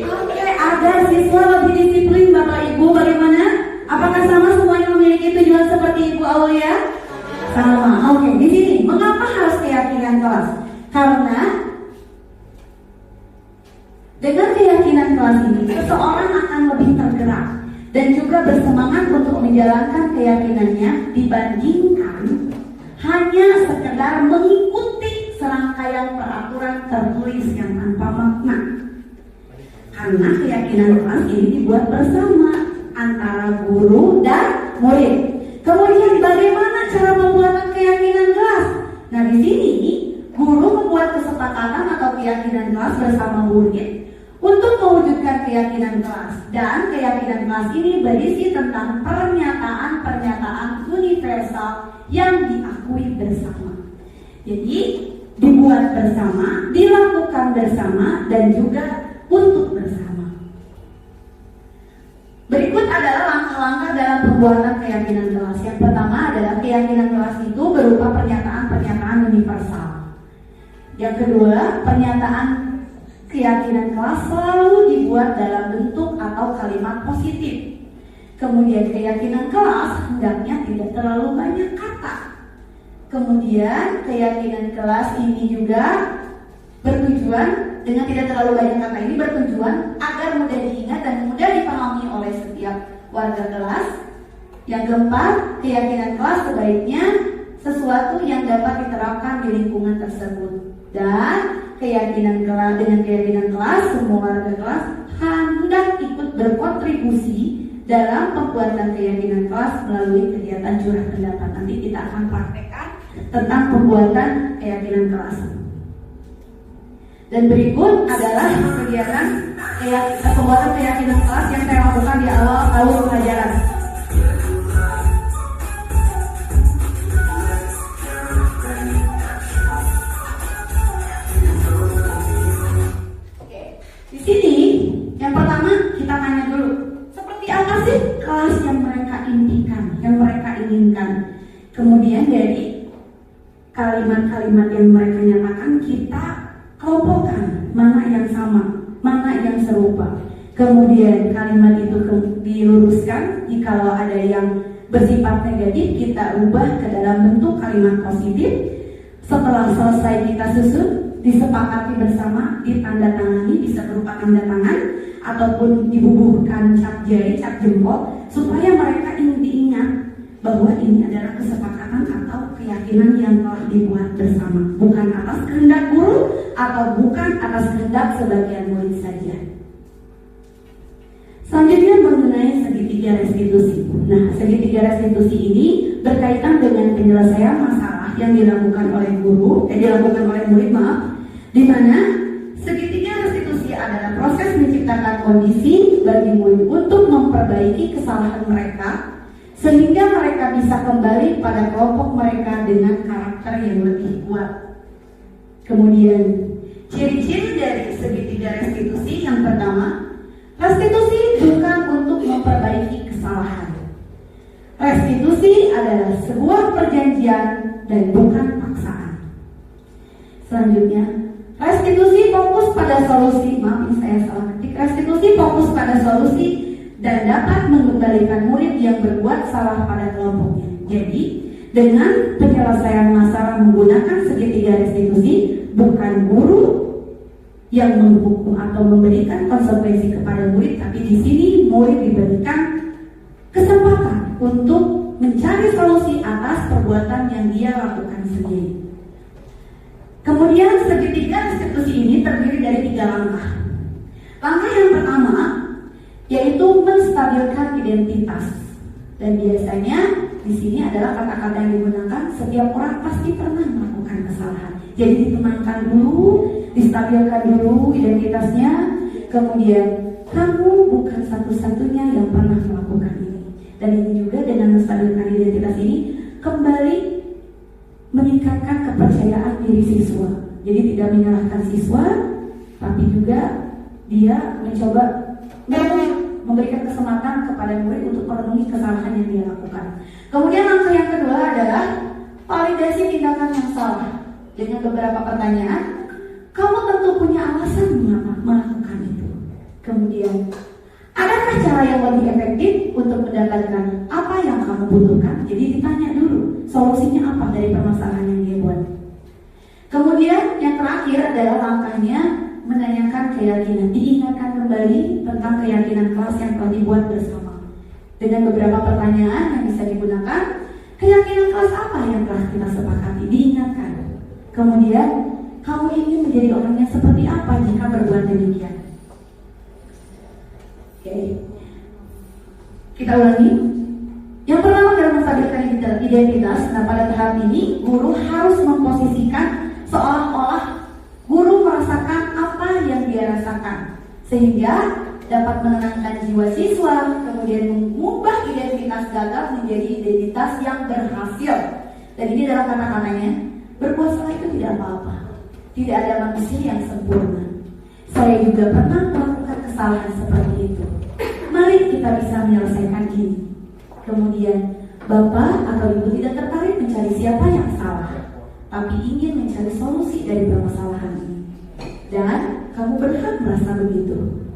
[SPEAKER 1] Oke, ada siswa lebih disiplin Bapak Ibu. Bagaimana? Apakah sama semuanya memiliki tujuan seperti Ibu Aulia? Sama. Oke, di sini mengapa harus keyakinan kelas? Karena dengan keyakinan kelas ini seseorang akan lebih tergerak dan juga bersemangat untuk menjalankan keyakinannya dibandingkan hanya sekedar mengikuti serangkaian peraturan tertulis yang tanpa makna. Karena keyakinan kelas ini dibuat bersama antara guru dan murid. Kemudian bagaimana cara pembuatan keyakinan kelas? Nah di sini guru membuat kesepakatan atau keyakinan kelas bersama murid untuk mewujudkan keyakinan kelas. Dan keyakinan kelas ini berisi tentang pernyataan-pernyataan universal yang diakui bersama. Jadi dibuat bersama, dilakukan bersama, dan juga untuk bersama. Berikut adalah langkah-langkah dalam pembuatan keyakinan kelas. Yang pertama adalah keyakinan kelas itu berupa pernyataan-pernyataan universal. Yang kedua, pernyataan keyakinan kelas selalu dibuat dalam bentuk atau kalimat positif. Kemudian keyakinan kelas hendaknya tidak terlalu banyak kata. Kemudian keyakinan kelas ini juga bertujuan, dengan tidak terlalu banyak kata ini bertujuan agar mudah diingat dan mudah dipahami oleh setiap warga kelas. Yang keempat, keyakinan kelas sebaiknya sesuatu yang dapat diterapkan di lingkungan tersebut. Dan keyakinan kelas, dengan keyakinan kelas semua warga kelas hendak ikut berkontribusi dalam pembuatan keyakinan kelas melalui kegiatan curah pendapat. Nanti kita akan praktekkan tentang pembuatan keyakinan kelas. Dan berikut adalah kegiatan pembuatan keyakinan kelas yang saya lakukan di awal tahun pelajaran. Oke, di sini yang pertama kita tanya dulu, seperti apa sih kelas yang mereka impikan, yang mereka inginkan. Kemudian dari kalimat-kalimat yang mereka nyatakan kita kelompokkan mana yang sama, mana yang serupa. Kemudian kalimat itu diluruskan. Jikalau ada yang bersifat negatif, kita ubah ke dalam bentuk kalimat positif. Setelah selesai kita susun, disepakati bersama, ditandatangani, bisa berupa tanda tangan ataupun dibubuhkan cap jari, cap jempol, supaya mereka diingat bahwa ini adalah kesepakatan atau keyakinan yang telah dibuat bersama, bukan atas kehendak guru atau bukan atas kehendak sebagian murid saja. Selanjutnya mengenai segitiga restitusi. Nah, segitiga restitusi ini berkaitan dengan penyelesaian masalah yang dilakukan oleh murid, di mana segitiga restitusi adalah proses menciptakan kondisi bagi murid untuk memperbaiki kesalahan mereka sehingga mereka bisa kembali pada kelompok mereka dengan karakter yang lebih kuat. Kemudian, ciri-ciri dari segitiga restitusi yang pertama, restitusi bukan untuk memperbaiki kesalahan. Restitusi adalah sebuah perjanjian dan bukan paksaan. Selanjutnya, restitusi fokus pada solusi. Maaf, ini saya salah ketik. Restitusi fokus pada solusi dan dapat mengembalikan murid yang berbuat salah pada kelompoknya. Jadi, dengan penyelesaian masalah menggunakan segitiga restitusi, bukan guru yang menghukum atau memberikan konsekuensi kepada murid, tapi di sini murid diberikan kesempatan untuk mencari solusi atas perbuatan yang dia lakukan sendiri. Kemudian segitiga restitusi ini terdiri dari 3 langkah. Langkah yang pertama yaitu menstabilkan identitas. Dan biasanya di sini adalah kata-kata yang digunakan, setiap orang pasti pernah melakukan kesalahan. Jadi ditenangkan dulu, distabilkan dulu identitasnya. Kemudian kamu bukan satu-satunya yang pernah melakukan ini. Dan ini juga dengan menstabilkan identitas ini kembali meningkatkan kepercayaan diri siswa. Jadi tidak menyalahkan siswa, tapi juga dia mencoba memberikan kesempatan kepada murid untuk merenungi kesalahan yang dia lakukan. Kemudian langkah yang kedua adalah validasi tindakan yang salah dengan beberapa pertanyaan. Kamu tentu punya alasan mengapa melakukan itu. Kemudian, adakah cara yang lebih efektif untuk mendapatkan apa yang kamu butuhkan? Jadi ditanya dulu solusinya apa dari permasalahan yang dia buat. Kemudian yang terakhir adalah langkahnya menanyakan keyakinan, diingatkan kembali tentang keyakinan kelas yang telah dibuat bersama. Dengan beberapa pertanyaan yang bisa digunakan, keyakinan kelas apa yang telah kita sepakati, diingatkan. Kemudian, kamu ingin menjadi orang yang seperti apa jika berbuat demikian? Oke. Kita ulangi. Yang pertama adalah menstabilkan identitas. Nah, pada tahap ini, guru harus memposisikan seolah-olah guru merasakan apa yang dia rasakan, sehingga dapat menenangkan jiwa siswa, kemudian mengubah identitas gagal menjadi identitas yang berhasil. Dan ini adalah kata-katanya, berbuat salah itu tidak apa-apa. Tidak ada manusia yang sempurna. Saya juga pernah melakukan kesalahan seperti itu. Mari kita bisa menyelesaikan ini. Kemudian, Bapak atau Ibu tidak tertarik mencari siapa yang salah, tapi ingin mencari solusi dari permasalahan ini. Dan kamu berhak merasa begitu.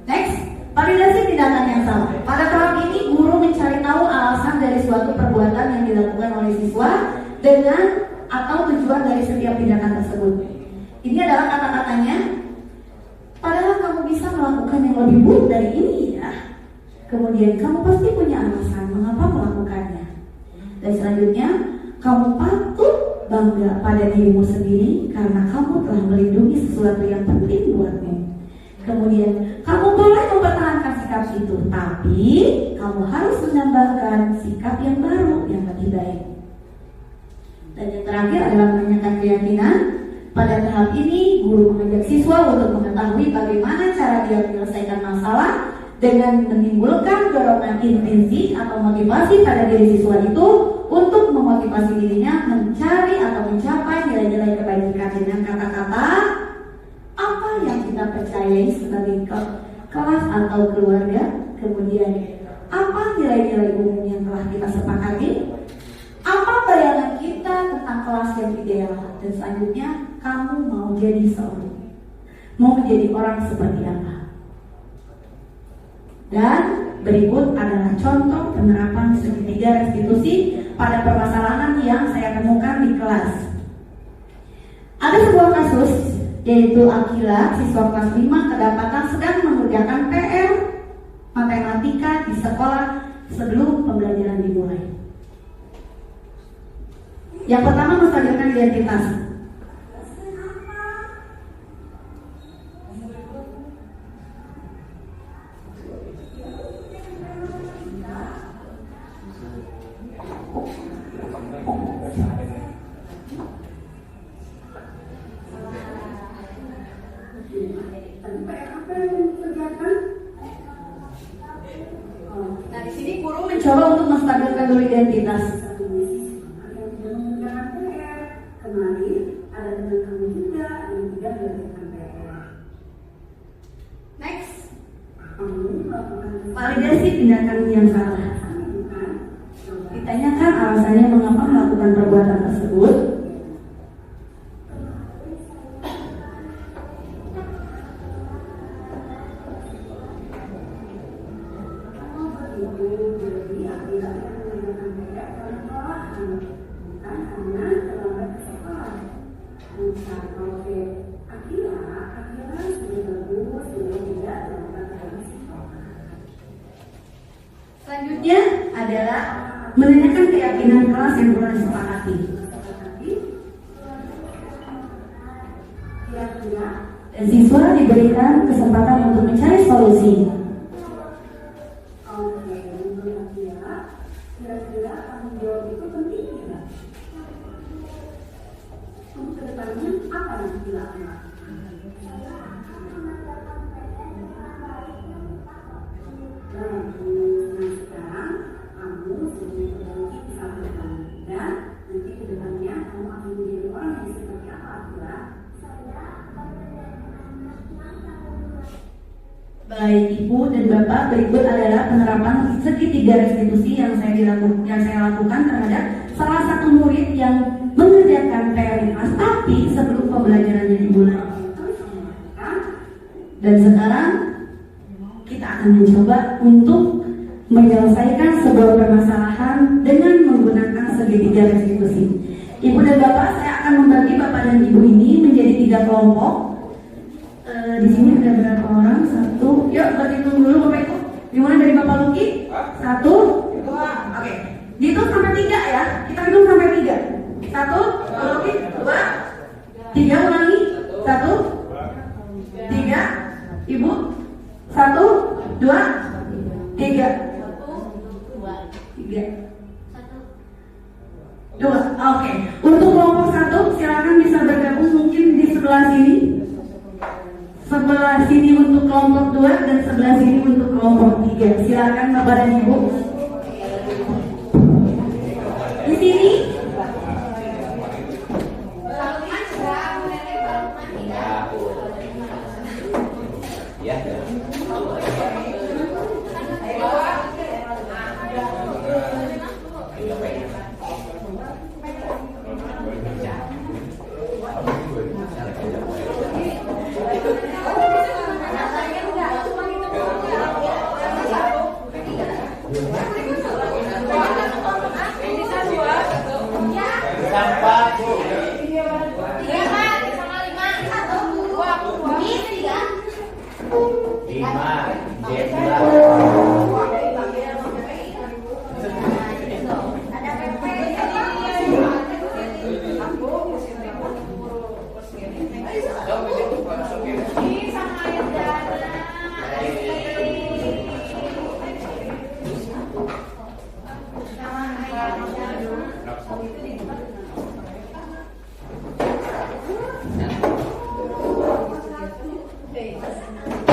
[SPEAKER 1] Next, validasi tindakan yang salah. Pada tahap ini, guru mencari tahu alasan dari suatu perbuatan yang dilakukan oleh siswa dengan atau tujuan dari setiap tindakan tersebut. Ini adalah kata-katanya, padahal kamu bisa melakukan yang lebih buruk dari ini ya. Kemudian kamu pasti punya alasan mengapa melakukannya. Dan selanjutnya, kamu patut bangga pada dirimu sendiri karena kamu telah melindungi sesuatu yang penting buatmu. Kemudian, kamu boleh mempertahankan sikap itu, tapi kamu harus menambahkan sikap yang baru, yang lebih baik. Dan yang terakhir adalah menanyakan keyakinan. Pada tahap ini, guru mengajak siswa untuk mengetahui bagaimana cara dia menyelesaikan masalah dengan menimbulkan dorongan intrinsik atau motivasi pada diri siswa itu untuk memotivasi dirinya mencari atau mencapai nilai-nilai kebaikan dengan kata-kata apa yang kita percayai sebagai kelas atau keluarga. Kemudian apa nilai-nilai umum yang telah kita sepakati, apa bayangan kita tentang kelas yang ideal, dan selanjutnya kamu mau menjadi orang seperti apa. Dan berikut adalah contoh penerapan segitiga restitusi pada permasalahan yang saya temukan di kelas. Ada sebuah kasus, yaitu Akila, siswa kelas 5 kedapatan sedang mengerjakan PR matematika di sekolah sebelum pembelajaran dimulai. Yang pertama, menstabilkan identitas. coba untuk menstabilkan dulu identitas. Kemarin ada teman kamu juga yang tidak mengerjakan PR. Next. Validasi tindakan yang salah. Ditanyakan alasannya mengapa melakukan perbuatan tersebut. Selanjutnya adalah menanyakan keyakinan kelas yang telah disepakati. Dan siswa diberikan kesempatan untuk mencari solusi. Kira-kira tanggung jawab itu penting tidak? Untuk kedepannya apa yang dilakukan? Sekarang kamu sudah memiliki kesalahan dan nanti kedepannya kamu akan menjadi orang yang seperti apa pula? Baik Ibu dan Bapak, berikut adalah penerapan segitiga restitusi yang saya lakukan terhadap salah satu murid yang mengerjakan PR di kelas tapi sebelum pembelajarannya dimulai. Dan sekarang kita akan mencoba untuk menyelesaikan sebuah permasalahan dengan menggunakan segitiga restitusi. Ibu dan Bapak, saya akan membagi Bapak dan Ibu ini menjadi 3 kelompok. Di sini ada berapa orang? 1. Yuk berhitung dulu Bapak Ibu. Dimulai dari Bapak Luki. 1, 2. Oke. Dihitung sampai 3 ya. Kita hitung sampai 3. 1, Bapak Luki. 2, 3 ulangi. 1, 3. Ibu. 1, 2, 3. 2. Oke. Untuk kelompok 1 silakan bisa bergabung mungkin di sebelah sini. Sebelah sini untuk kelompok 2 dan sebelah sini untuk kelompok 3. Silakan Bapak dan Ibu. Di sini.
[SPEAKER 5] Ya.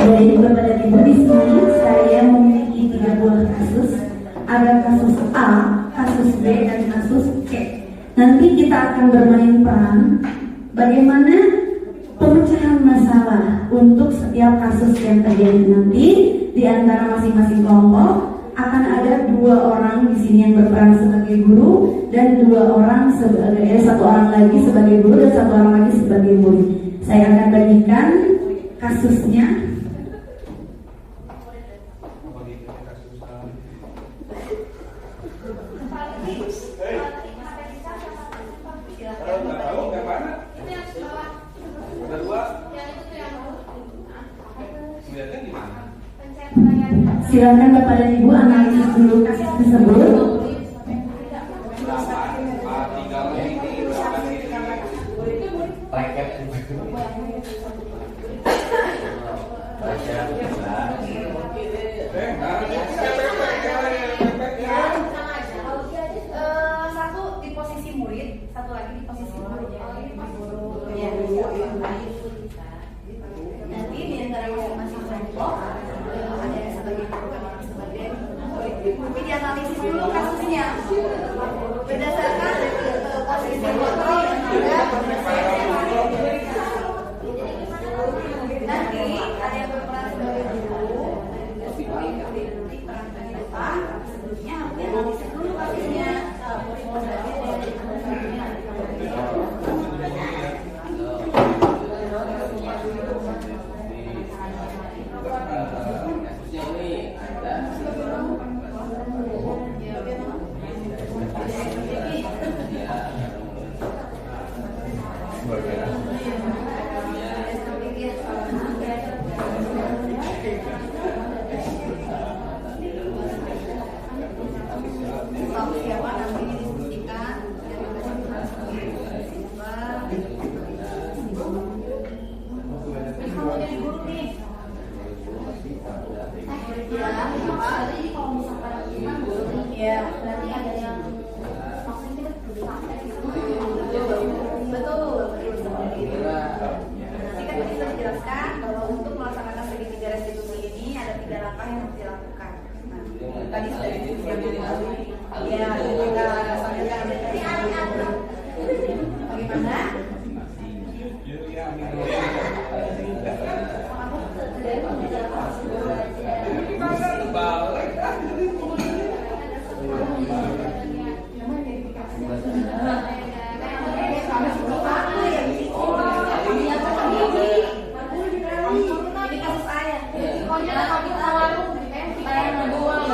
[SPEAKER 1] Jadi Bapak dan Ibu, di sini saya memiliki 3 buah kasus. Ada kasus A, kasus B, dan kasus C. Nanti kita akan bermain peran bagaimana pemecahan masalah untuk setiap kasus yang terjadi. Nanti di antara masing-masing kelompok akan ada 2 orang di sini yang berperan sebagai guru dan 2 orang sebagai 1 orang lagi sebagai guru dan 1 orang lagi sebagai murid. Saya akan bagikan kasusnya. Silakan Bapak dan Ibu analisis dulu kasus tersebut.
[SPEAKER 6] Satu di posisi murid, satu lagi di posisi guru. Nanti di antara masing-masing kelompok ada sebagai guru, sebagai murid. dianalisis dulu kasusnya berdasarkan posisi motor yang ada nanti ada yang berperan sebagai guru di peran depan sebelumnya harus dianalisis dulu kasusnya siapa namanya disebutkan kamu jadi guru nih
[SPEAKER 2] Jadi kalau misalkan kita guru
[SPEAKER 6] ya
[SPEAKER 2] berarti ada yang maksudnya
[SPEAKER 6] betul nanti kan tadi sudah dijelaskan bahwa untuk melaksanakan segitiga restitusi ini ada 3 langkah yang harus dilakukan. Nah, tadi sudah disebutkan ya kita sampaikan bagaimana ini kasus ayah
[SPEAKER 2] pokoknya kalau kita warung kayak ngebuang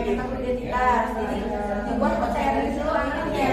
[SPEAKER 2] menemukan identitas jadi dibuat percaya diri dulu orangnya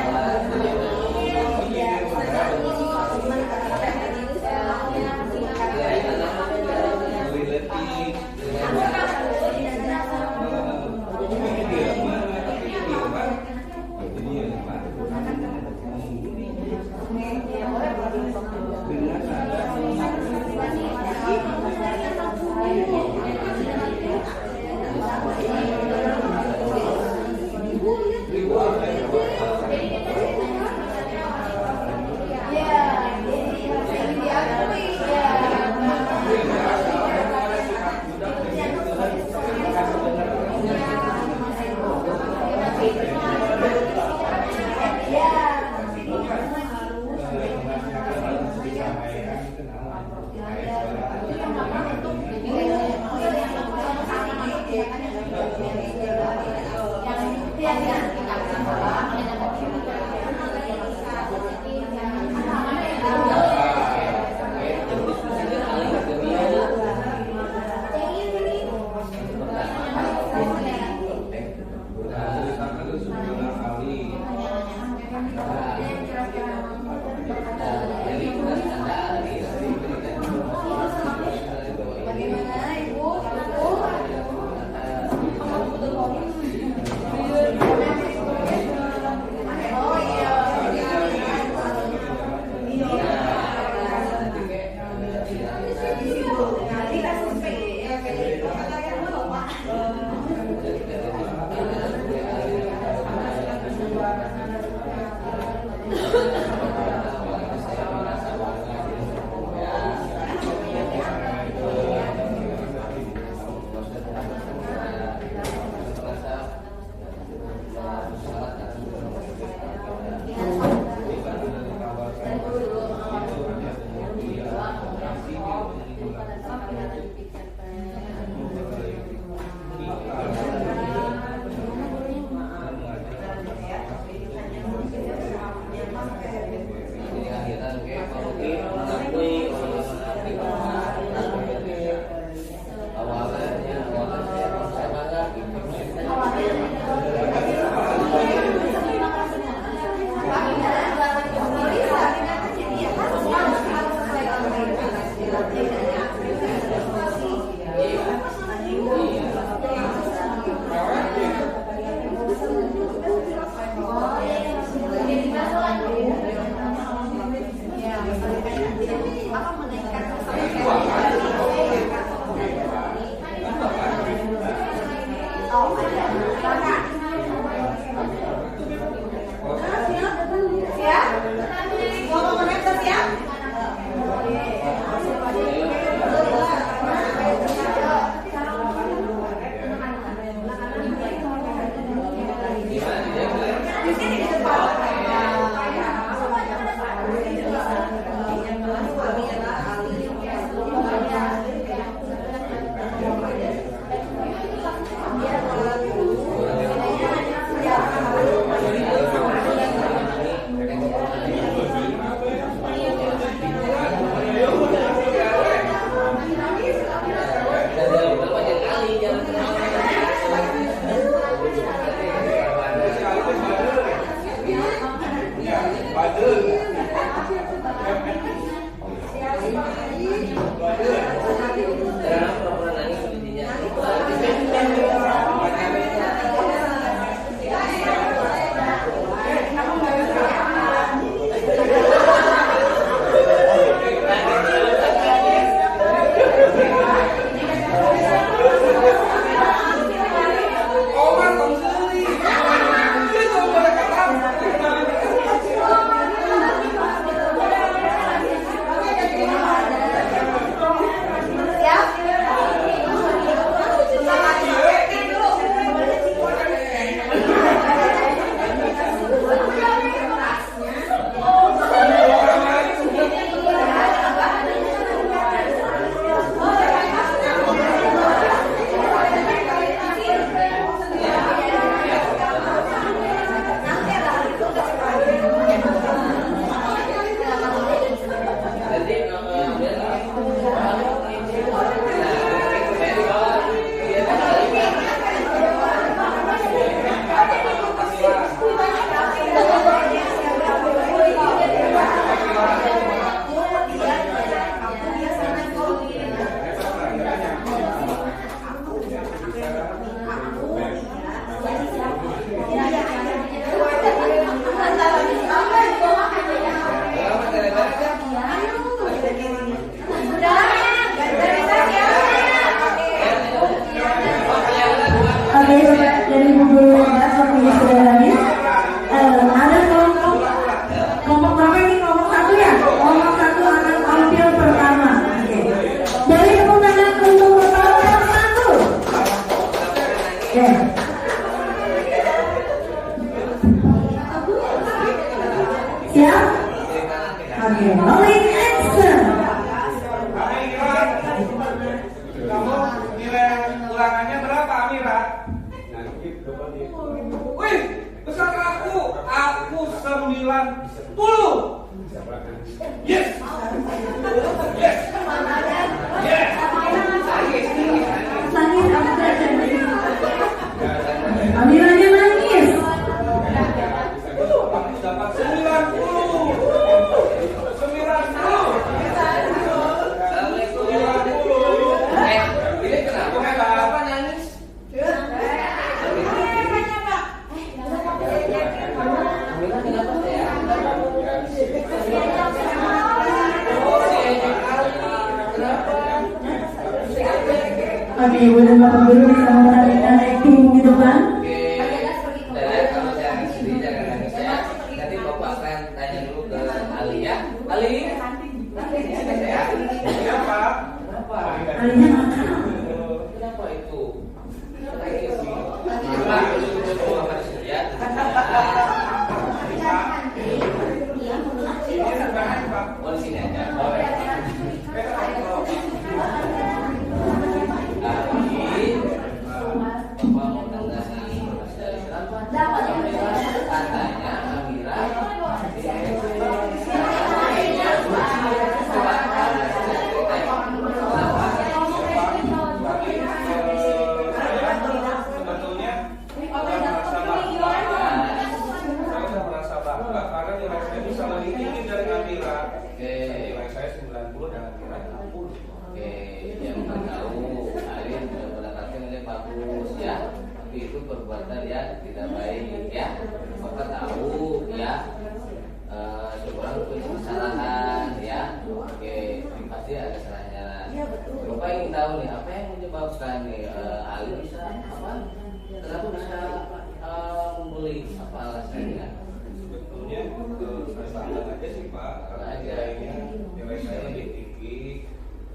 [SPEAKER 3] Terima kasih.
[SPEAKER 7] nilai ulangannya berapa Amira?
[SPEAKER 3] Nanti coba di
[SPEAKER 7] Wih, besar aku 90.
[SPEAKER 3] bisa ulangan.
[SPEAKER 7] Yes. Yes. Yes.
[SPEAKER 1] Nangis Amiranya nangis.
[SPEAKER 7] Aku dapat 90. 90.
[SPEAKER 5] Assalamualaikum. Ini kenapa nangis? Amira kenapa ya?
[SPEAKER 1] Abi, ibu dan bapak guru bisa mengenalkan acting gitu kan?
[SPEAKER 5] Oke, dan kalau jangan sedih, jangan nangis ya. Nanti bapak akan tanya dulu ke Ali ya. Ali, ya.
[SPEAKER 7] Kenapa?
[SPEAKER 5] Kenapa?
[SPEAKER 1] Alinya nakal.
[SPEAKER 5] Kenapa itu? Nangis sih. Pak, coba harus ya.
[SPEAKER 7] Ini rebahan Pak.
[SPEAKER 5] Oh, di sini aja. Ali, bapak mau tanya nih. Katanya Amira.
[SPEAKER 7] Sebetulnya saya merasa bangga karena nilai saya bisa lebih tinggi dari Amira.
[SPEAKER 5] Oke.
[SPEAKER 7] Nilai saya 90 dan Amira 60.
[SPEAKER 5] Oke, yang tahu Alin sudah mendapatkan nilai bagus ya, tapi itu perbuatan yang tidak baik ya. Bapak tahu ya, seorang punya kesalahan ya. Oke, pasti ada salahnya. Bapak ingin tahu nih apa yang menyebabkan nih Alin bisa apa? Kenapa bisa membuli? Apa alasannya?
[SPEAKER 7] Sebetulnya saya standar aja sih Pak. Karena nilai saya lebih tinggi.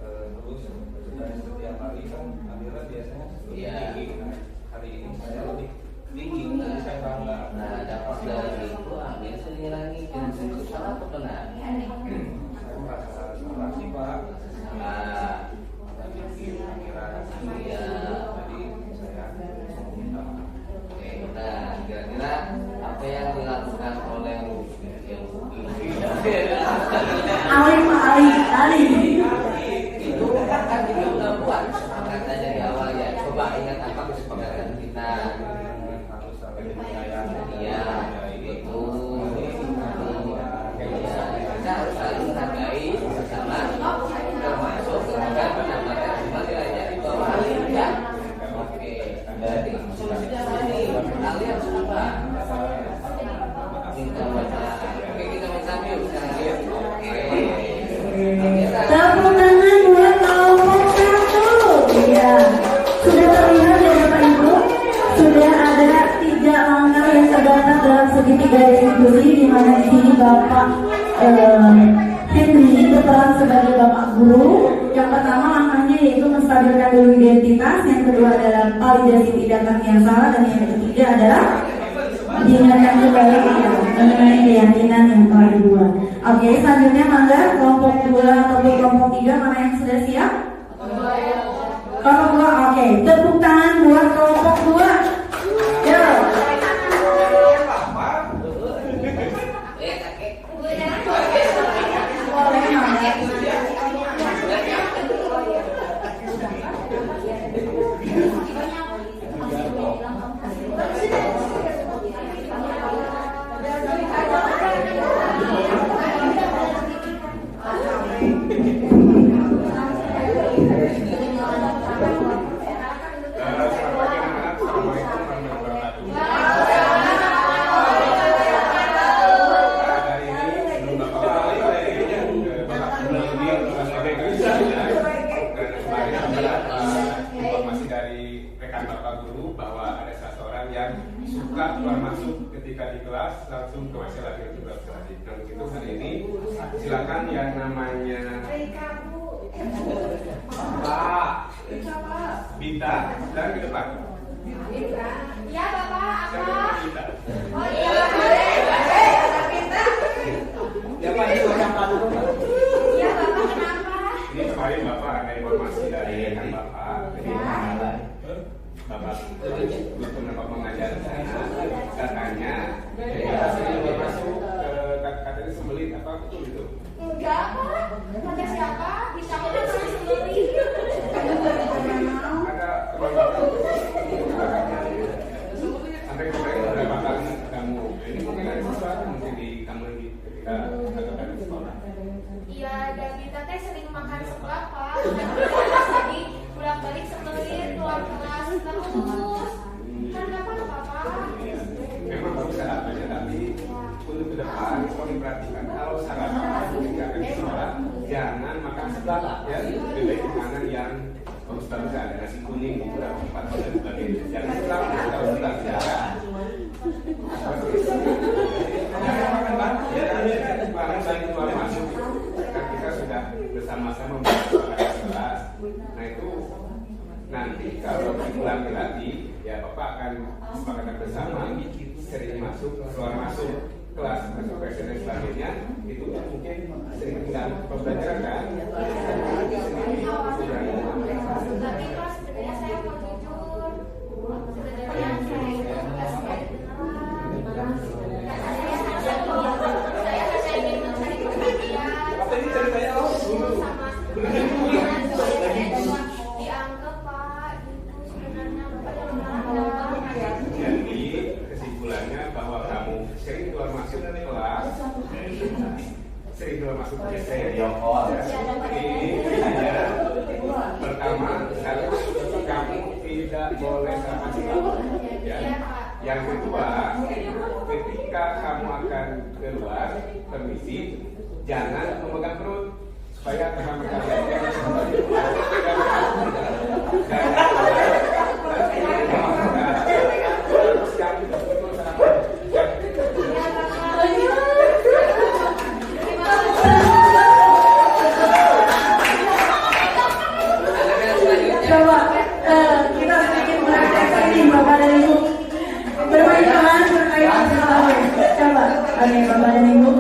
[SPEAKER 7] Terus setiap hari kan Amira biasanya lebih
[SPEAKER 5] Iya.
[SPEAKER 7] tinggi. Nah, hari ini saya lebih tinggi. Jadi saya bangga.
[SPEAKER 5] Nah, dampak dari itu Amin sering nangis. Itu salah atau benar?
[SPEAKER 7] Saya merasa salah sih Pak.
[SPEAKER 5] Salah.
[SPEAKER 7] Bikin Amira
[SPEAKER 5] Iya.
[SPEAKER 7] jadi saya minta maaf.
[SPEAKER 5] Oke, nah kira-kira apa yang dilakukan oleh
[SPEAKER 1] Ali.
[SPEAKER 5] itu kan kita udah buat kesepakatannya di awal ya. Coba ingat apa kesepakatan kita?
[SPEAKER 7] Harus saling menyayangi.
[SPEAKER 5] Iya, itu. Iya, kita harus saling menghargai bersama, termasuk ketika pendapatan semua dirajai di bawah Ali ya. Oke, berarti solusinya apa nih? Ali harus apa? Minta maaf. Oke, kita minta yuk sekarang yuk. Oke.
[SPEAKER 1] Tepuk tangan buat kelompok 1. Iya. Sudah terlihat ya Bapak Ibu, sudah ada 3 langkah yang terdapat dalam segitiga institusi, di mana di sini Bapak Henry berperan sebagai Bapak Guru. Yang pertama langkahnya yaitu menstabilkan dulu identitas, yang kedua adalah validasi tindakan yang salah, dan yang ketiga adalah diingatkan kembali ya, mengenai keyakinan yang telah dibuat. Oke, selanjutnya mangga kelompok 2 atau kelompok 3 mana yang sudah siap? Kelompok 2, oke. Tepuk tangan buat kelompok 2. Yo. Boleh mangga.
[SPEAKER 3] Informasi dari rekan Bapak Guru bahwa ada seseorang yang suka keluar masuk ketika di kelas langsung ke WC lagi untuk berlatih. Dan untuk hari ini silakan yang namanya Pak Bita dan ke depan.
[SPEAKER 2] Iya Bapak,
[SPEAKER 3] Siapa
[SPEAKER 2] apa?
[SPEAKER 3] Bita?
[SPEAKER 2] Oh iya boleh.
[SPEAKER 7] Ya Pak, ini siapa dulu Pak?
[SPEAKER 2] Iya Bapak, kenapa?
[SPEAKER 3] Ini kemarin Bapak ada informasi dari rekan Bapak. Jadi tempat dan sebagainya. Jangan pulang kalau pulang jarak. Barang saya keluar masuk kan kita sudah bersama-sama membuat kelas. Nah itu nanti kalau diulangi lagi ya Bapak akan sepakatkan bersama sering masuk keluar masuk kelas masuk presiden dan sebagainya itu mungkin sering mengganggu pembelajaran kan.
[SPEAKER 2] Tapi kalau sebenarnya saya mau jujur, sebenarnya saya ingin mencari perhatian sama dianggap Pak itu sebenarnya
[SPEAKER 3] Jadi kesimpulannya bahwa kamu sering keluar masuk kelas, sering keluar masuk PC. Ini pertama kamu tidak boleh sama sekali. Ya. Yang kedua, ketika kamu akan keluar, permisi, jangan memegang perut supaya teman-teman
[SPEAKER 1] Coba kita sedikit merefleksi nih Bapak dan Ibu. Bermain peran berkait masalah. Coba, oke Bapak dan Ibu,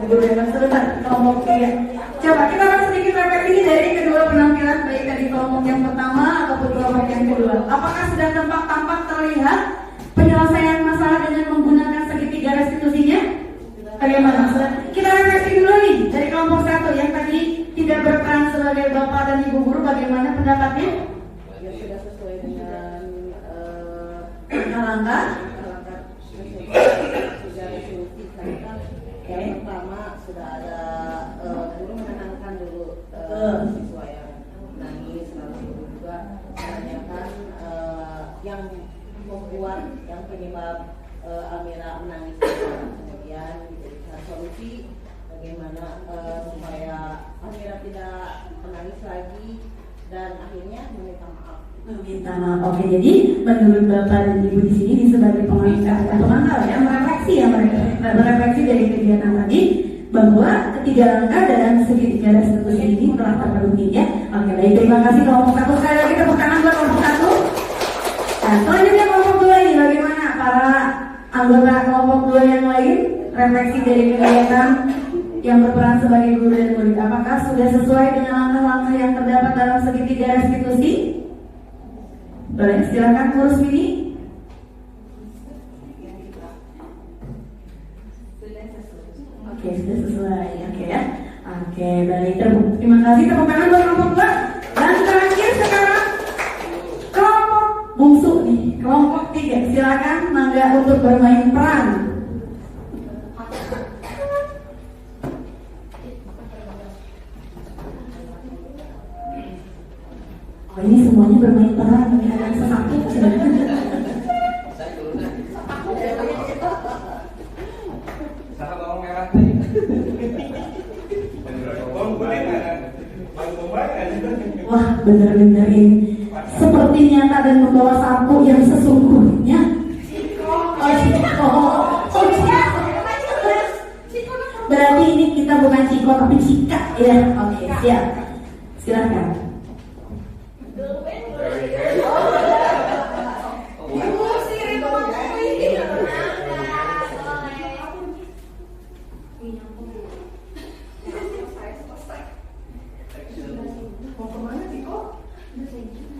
[SPEAKER 1] guru yang sebentar kelompok tiga. Coba kita akan sedikit refleksi dari kedua penampilan baik dari kelompok yang pertama ataupun kelompok yang kedua. Apakah sudah tampak terlihat penyelesaian masalah dengan menggunakan segitiga restitusinya? Bagaimana? Kita refleksi dulu nih dari kelompok satu yang tadi tidak berperan sebagai bapak dan ibu guru, bagaimana pendapatnya?
[SPEAKER 4] Ya sudah sesuai dengan
[SPEAKER 1] Langkah.
[SPEAKER 4] sudah resolusi karena yang pertama sudah ada guru menenangkan dulu siswa yang menangis, lalu guru juga menanyakan yang membuat yang penyebab Amira menangis. Kemudian diberikan solusi bagaimana supaya Amira tidak menangis lagi dan akhirnya meminta maaf.
[SPEAKER 1] Meminta maaf. Oke, jadi menurut bapak dan ibu di sini sebagai pengantar ya, merefleksi dari kegiatan tadi bahwa ketiga langkah dalam segitiga restitusi ini telah terpenuhi ya. Oke, baik, terima kasih kelompok satu. Sekali lagi tepuk tangan buat kelompok satu. Nah, selanjutnya kelompok dua ini bagaimana para anggota kelompok dua yang lain refleksi dari kegiatan yang berperan sebagai guru dan murid. Apakah sudah sesuai dengan langkah-langkah yang terdapat dalam segitiga restitusi? Boleh, silakan urus ini. Oke, sudah sesuai. Oke ya. Oke, baik. Terima kasih. Tepuk tangan buat kelompok dua. Dan terakhir sekarang kelompok bungsu nih, kelompok tiga. Silakan mangga untuk bermain peran. Oh, ini semuanya bermain peran, ini ada sesatu.
[SPEAKER 7] Salah bawang merah tadi.
[SPEAKER 1] Wah, benar-benar ini seperti nyata dan membawa sapu yang sesungguhnya. Berarti ini kita bukan Ciko tapi Cika ya. Oke, siap. Silakan.
[SPEAKER 4] Mau kemana Ciko?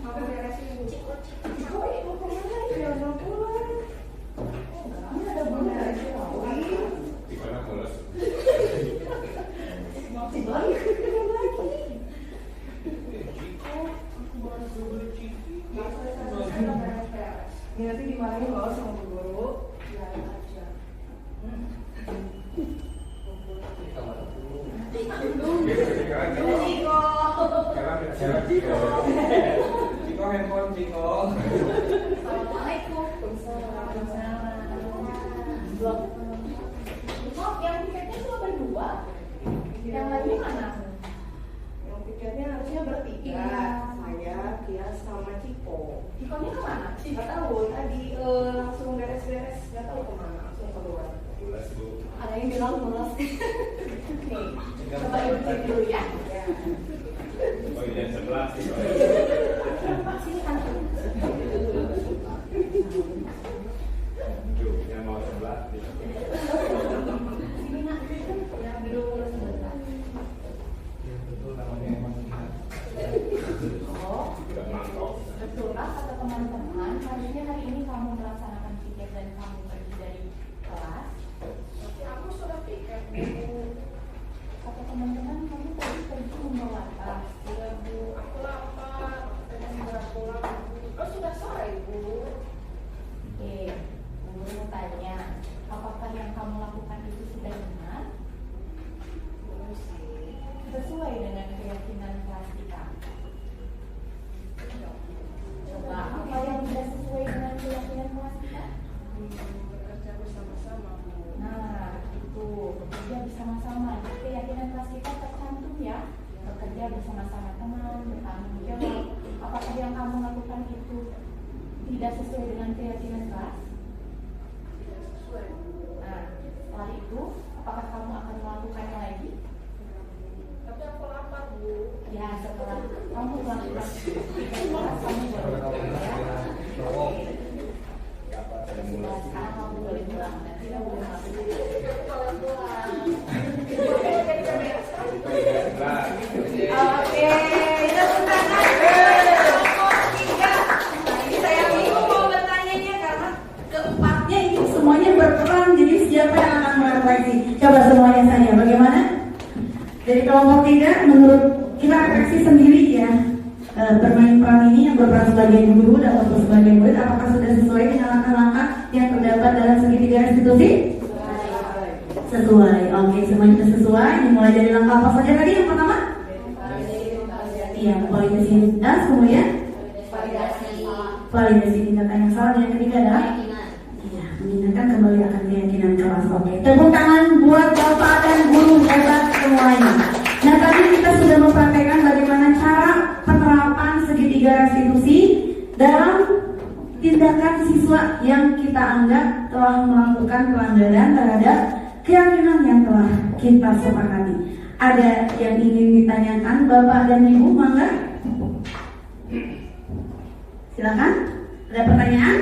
[SPEAKER 4] Mau beresin Ciko? Ciko mau kemana? Ya mau pulang. Ini ada bunda aja.
[SPEAKER 3] Di mana mulus?
[SPEAKER 4] Mau balik lagi. Ini nanti dimarahin loh sama Bu Guru. Biarin aja.
[SPEAKER 7] Ciko handphone Ciko.
[SPEAKER 2] Assalamualaikum. Blok. Oh, yang tiketnya cuma berdua. Yang lainnya mana?
[SPEAKER 4] Yang pikirnya harusnya bertiga. Saya, Kia, sama Ciko.
[SPEAKER 6] Dikonya kemana? Nggak tahu. Tadi langsung beres-beres, nggak tahu kemana. Langsung keluar.
[SPEAKER 3] Bulas Bu.
[SPEAKER 6] Ada yang bilang mulas. Nih, coba ibu cek dulu ya.
[SPEAKER 3] Oh iya 11 sih.
[SPEAKER 6] Sini kan.
[SPEAKER 3] Yang mau 11 nih.
[SPEAKER 6] Sini nak. Ya belum sebentar.
[SPEAKER 7] Betul namanya emang
[SPEAKER 6] Oh.
[SPEAKER 3] Udah mantap.
[SPEAKER 6] Betul lah kata teman-teman, harusnya hari ini kamu melaksanakan piket dan kamu pergi dari kelas. Tapi aku sudah piket, Bu. Kata teman-teman, kamu tadi pergi membawa tas. Iya, Bu. Aku lapar. Dan sudah pulang, Bu. Oh, sudah sore, Bu. Oke, Bu mau tanya, apakah yang kamu lakukan itu sudah benar? Belum sih. Sesuai dengan keyakinan kelas kita. Coba apa yang tidak sesuai dengan keyakinan kelas kita? Bekerja bersama-sama, Bu. Nah, itu bekerja bersama-sama. Jadi keyakinan kelas kita tercantum ya, bekerja bersama-sama teman, bertanggung jawab. Apakah yang kamu lakukan itu tidak sesuai dengan keyakinan kelas? Tidak sesuai. Nah, setelah itu, apakah kamu akan melakukannya lagi? Tapi aku lapar, Bu. Ya, setelah kamu melakukan kamu boleh sekarang kamu boleh pulang. Nanti kamu boleh masuk. Oke, kita tangan. Ini saya bingung mau bertanyanya karena keempatnya ini
[SPEAKER 1] Semuanya berperan, jadi siapa yang akan merefleksi? Coba semuanya saya, bagaimana? Dari kelompok 3, menurut kita refleksi sendiri ya, bermain peran ini yang berperan sebagai guru dan atau sebagai murid, apakah sudah sesuai dengan langkah-langkah yang terdapat dalam segitiga restitusi? Sesuai. Oke, semuanya sudah sesuai. Dimulai dari langkah apa saja tadi? Yang pertama? Iya, validasi. Kemudian validasi tindakan yang salah. Yang ketiga adalah mengingatkan kembali akan keyakinan kelas. Oke, tepuk tangan buat bapak dan guru hebat semuanya. Nah, tadi kita sudah mempraktekkan bagaimana cara penerapan segitiga restitusi dalam tindakan siswa yang kita anggap telah melakukan pelanggaran terhadap keyakinan yang telah kita sepakati. Ada yang ingin ditanyakan Bapak dan Ibu, mangga? Silakan. Ada pertanyaan?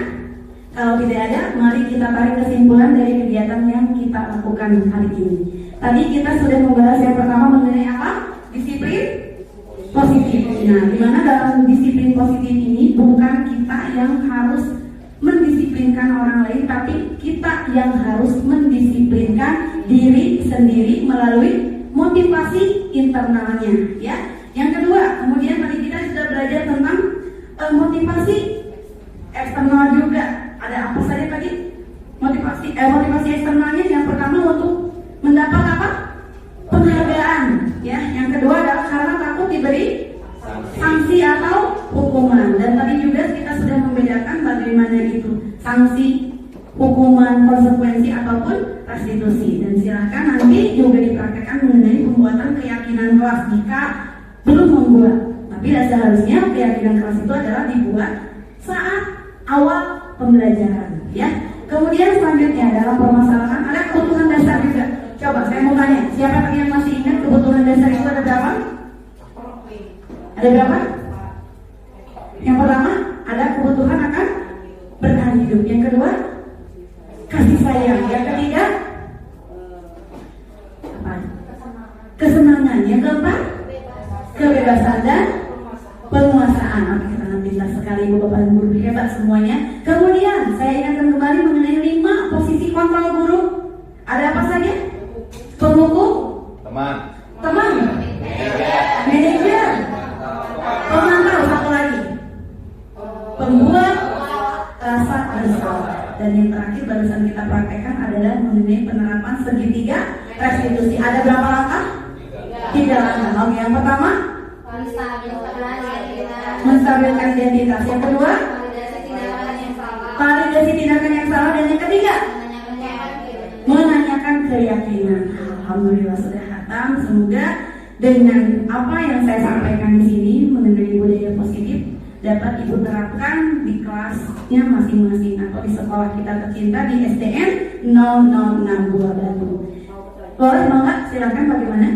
[SPEAKER 1] Kalau tidak ada, mari kita tarik kesimpulan dari kegiatan yang kita lakukan hari ini. Tadi kita sudah membahas yang pertama mengenai apa? Disiplin positif. Nah, di mana dalam disiplin positif ini bukan kita yang harus mendisiplinkan orang lain, tapi kita yang harus mendisiplinkan diri sendiri melalui motivasi internalnya. Ya. Yang kedua, kemudian tadi kita sudah belajar tentang motivasi eksternal juga. Ada apa saja tadi? Motivasi eksternalnya yang pertama untuk mendapat apa? Penghargaan, ya. Yang kedua adalah karena takut diberi sanksi atau hukuman. Dan tadi juga kita sudah membedakan bagaimana itu sanksi, hukuman, konsekuensi ataupun restitusi. Dan silakan nanti juga dipraktekkan mengenai pembuatan keyakinan kelas jika belum membuat. Tapi seharusnya keyakinan kelas itu adalah dibuat saat awal pembelajaran, ya. Kemudian selanjutnya dalam permasalahan ada kebutuhan dasar juga. Coba saya mau tanya, siapa tadi yang masih ingat kebutuhan dasar itu ada berapa? Ada berapa? Yang pertama ada kebutuhan akan bertahan hidup. Yang kedua kasih sayang. Yang ketiga apa? Kesenangan. Yang keempat kebebasan dan penguasaan. Oke, sangat pintar sekali Ibu Bapak dan Guru hebat semuanya. Kemudian saya ingatkan kembali mengenai 5 posisi kontrol guru. Ada apa saja? Pemukul, teman, manajer, pemantau, satu lagi, pembuat rasa bersalah. Dan yang terakhir barusan kita praktekkan adalah mengenai penerapan segitiga restitusi. Ada berapa langkah? 3 langkah. Oke, yang pertama menstabilkan identitas. Yang kedua validasi tindakan yang salah. Dan yang ketiga menanyakan keyakinan. Alhamdulillah sudah khatam. Semoga dengan apa yang saya sampaikan di sini mengenai budaya positif dapat Ibu terapkan di kelasnya masing-masing atau di sekolah kita tercinta di SDN 006 Buah Batu. Boleh Bangga, silakan bagaimana?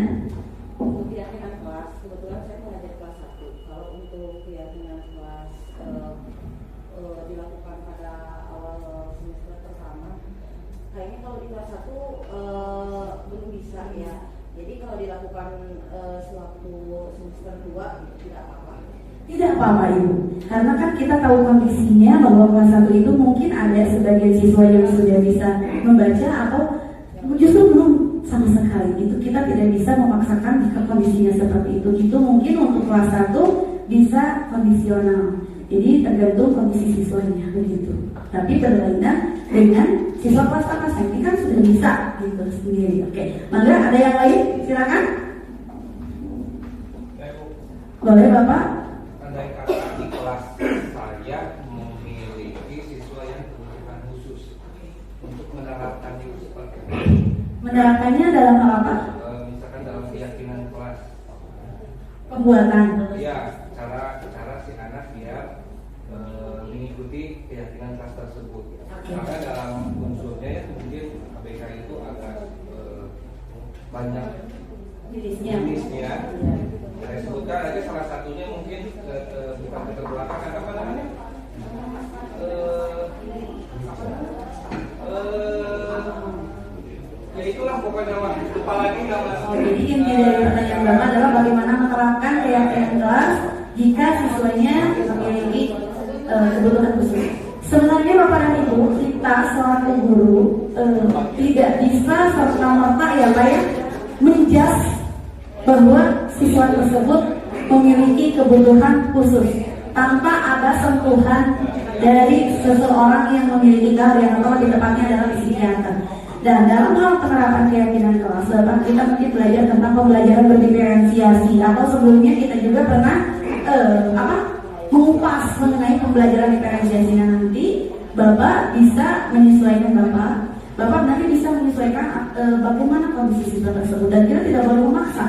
[SPEAKER 6] Untuk keyakinan kelas, kebetulan saya mengajar kelas 1. Kalau untuk keyakinan kelas dilakukan pada awal semester pertama, kayaknya kalau di kelas 1 belum bisa ya. Jadi kalau dilakukan sewaktu semester 2 tidak apa-apa.
[SPEAKER 1] Tidak apa-apa Ibu, karena kan kita tahu kondisinya bahwa kelas 1 itu mungkin ada sebagian siswa yang sudah bisa membaca atau justru belum sama sekali. Itu kita tidak bisa memaksakan jika kondisinya seperti itu. Itu mungkin untuk kelas 1 bisa kondisional. Jadi tergantung kondisi siswanya begitu. Tapi berlainan dengan siswa kelas atas ini kan sudah bisa gitu sendiri. Oke, Mangga ada yang lain? Silakan. Boleh Bapak?
[SPEAKER 7] Andai kata di kelas saya memiliki siswa yang kebutuhan khusus untuk menerapkannya seperti itu.
[SPEAKER 1] Menerapkannya dalam hal apa?
[SPEAKER 7] Misalkan dalam keyakinan kelas.
[SPEAKER 1] Pembuatan.
[SPEAKER 7] Ya, cara si anak biar mengikuti keyakinan kelas tersebut. Karena dalam unsurnya ya mungkin ABK itu agak banyak jenisnya. Saya sebutkan aja salah satunya mungkin bukan keterbelakangan apa namanya? Ya itulah pokoknya lupa lagi nama.
[SPEAKER 1] Jadi inti dari pertanyaan Bapak adalah bagaimana menerapkan keyakinan kelas jika siswanya memiliki kebutuhan khusus. Sebenarnya Bapak dan Ibu, kita selaku guru tidak bisa serta-merta ya Pak ya menjas bahwa siswa tersebut memiliki kebutuhan khusus tanpa ada sentuhan dari seseorang yang memiliki keahlian atau lebih tepatnya adalah psikiater. Dan dalam hal penerapan keyakinan kelas, Bapak kita mungkin belajar tentang pembelajaran berdiferensiasi atau sebelumnya kita juga pernah mengupas mengenai pembelajaran diferensiasi. Nah, nanti Bapak bisa menyesuaikan Bapak nanti bisa menyesuaikan bagaimana kondisi siswa tersebut dan kita tidak boleh memaksa.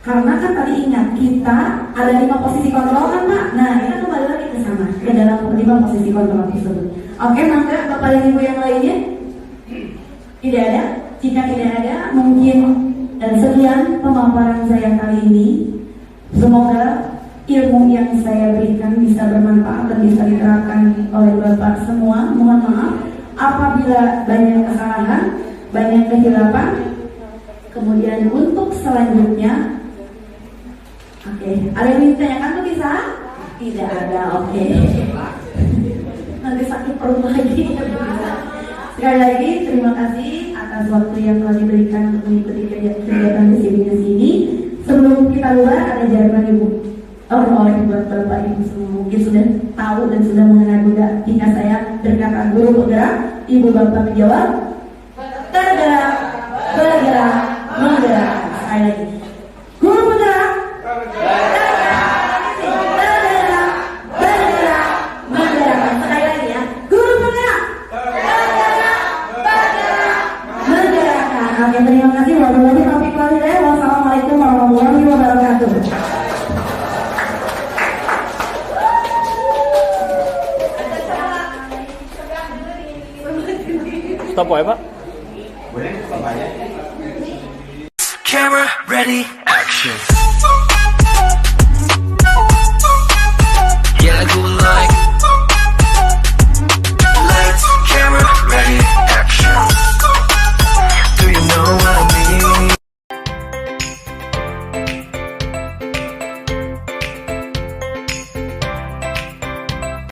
[SPEAKER 1] Karena kan tadi ingat kita ada 5 posisi kontrol kan Pak. Nah kita kembali lagi ke sana ke dalam 5 posisi kontrol tersebut. Oke, Mangga Bapak dan Ibu yang lainnya? Tidak ada? Jika tidak ada, mungkin sekian pemaparan saya kali ini. Semoga ilmu yang saya berikan bisa bermanfaat dan bisa diterapkan oleh Bapak semua. Mohon maaf apabila banyak kesalahan, banyak kehilapan. Kemudian untuk selanjutnya, oke, ada yang ditanyakan tuh bisa? Tidak ada, oke. Nanti sakit perut lagi. Sekali lagi terima kasih atas waktu yang telah diberikan untuk mengikuti kegiatan disabilitas ini. Sebelum kita luar ada jawaban Ibu oleh buat Bapak Ibu semua mungkin sudah tahu dan sudah mengenal juga. Jika saya berkata guru bergerak, Ibu Bapak menjawab tergerak, bergerak, menggerak. Sekali lagi, guru bergerak, bergerak, bergerak, menggerak. Sekali lagi ya, guru bergerak, bergerak, bergerak, menggerakkan. Oke, terima kasih. Wassalamualaikum warahmatullahi wabarakatuh.
[SPEAKER 8] Stop ya Pak?
[SPEAKER 3] Boleh, bapaknya.
[SPEAKER 9] Camera ready, action. Yeah, like